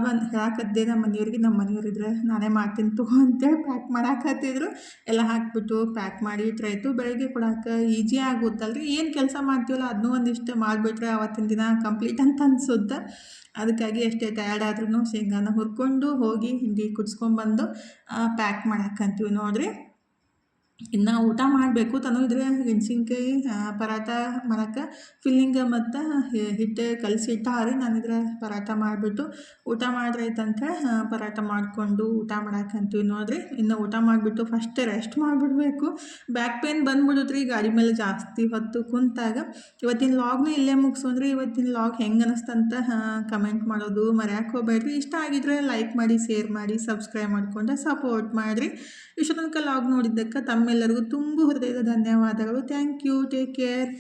ಬಂದು ಹೇಳಕತ್ತಿದ್ದೆ ನಮ್ಮ ಮನೆಯವ್ರಿಗೆ. ನಮ್ಮ ಮನೆಯವರಿದ್ರೆ ನಾನೇ ಮಾಡ್ತೀನಿ ತಗೋ ಅಂತೇಳಿ ಪ್ಯಾಕ್ ಮಾಡಾಕತ್ತಿದ್ರು. ಎಲ್ಲ ಹಾಕಿಬಿಟ್ಟು ಪ್ಯಾಕ್ ಮಾಡಿ ಇಟ್ರಾಯ್ತು. ಬೆಳಗ್ಗೆ ಕೊಡೋಕೆ ಈಜಿ ಆಗುತ್ತಲ್ರಿ. ಏನು ಕೆಲಸ ಮಾಡ್ತೀವಲ್ಲ ಅದನ್ನೂ ಒಂದಿಷ್ಟು ಮಾಡಿಬಿಟ್ರೆ ಅವತ್ತಿನ ದಿನ ಕಂಪ್ಲೀಟ್ ಅಂತ ಅನ್ಸುತ್ತೆ. ಅದಕ್ಕಾಗಿ ಎಷ್ಟೇ ಟಯರ್ಡ್ ಆದ್ರೂ ಶೇಂಗಾನ ಹುರ್ಕೊಂಡು ಹೋಗಿ ಹಿಂಡಿ ಕುದಿಸ್ಕೊಂಬಂದು ಪ್ಯಾಕ್ ಮಾಡಾಕಂತೀವಿ ನೋಡಿರಿ. ಇನ್ನು ಊಟ ಮಾಡಬೇಕು. ತನು ಇದ್ರೆ ಮೆಣಸಿನ್ಕಾಯಿ ಪರಾಟ ಮಾಡಕ್ಕೆ ಫಿಲ್ಲಿಂಗ್ ಮತ್ತು ಹಿಟ್ಟು ಕಲಸಿಟ್ಟಾರಿ. ನಾನಿದ್ರೆ ಪರಾಟ ಮಾಡಿಬಿಟ್ಟು ಊಟ ಮಾಡ್ರೈತಂತ ಪರಾಟ ಮಾಡಿಕೊಂಡು ಊಟ ಮಾಡಾಕಂತೀವಿ ನೋಡಿರಿ. ಇನ್ನು ಊಟ ಮಾಡಿಬಿಟ್ಟು ಫಸ್ಟ್ ರೆಸ್ಟ್ ಮಾಡಿಬಿಡ್ಬೇಕು. ಬ್ಯಾಕ್ ಪೇನ್ ಬಂದ್ಬಿಡುತ್ತೆ ರೀ ಗಾಡಿ ಮೇಲೆ ಜಾಸ್ತಿ ಹೊತ್ತು ಕುಂತಾಗ. ಇವತ್ತಿನ ಲಾಗ್ನ ಇಲ್ಲೇ ಮುಗಿಸೋಣ್ರಿ. ಇವತ್ತಿನ ಲಾಗ್ ಹೆಂಗೆ ಅನ್ನಿಸ್ತಂತ ಕಮೆಂಟ್ ಮಾಡೋದು ಮರ್ಯಾಕೆ ಹೋಗ್ಬೇಡ್ರಿ. ಇಷ್ಟ ಆಗಿದ್ರೆ ಲೈಕ್ ಮಾಡಿ, ಶೇರ್ ಮಾಡಿ, ಸಬ್ಸ್ಕ್ರೈಬ್ ಮಾಡಿಕೊಂಡು ಸಪೋರ್ಟ್ ಮಾಡಿರಿ. ಇಷ್ಟು ತನಕ ಲಾಗ್ ನೋಡಿದ್ದಕ್ಕೆ ತಮ್ಮೆಲ್ಲರಿಗೂ ತುಂಬ ಹೃದಯದ ಧನ್ಯವಾದಗಳು. Thank you. Take care.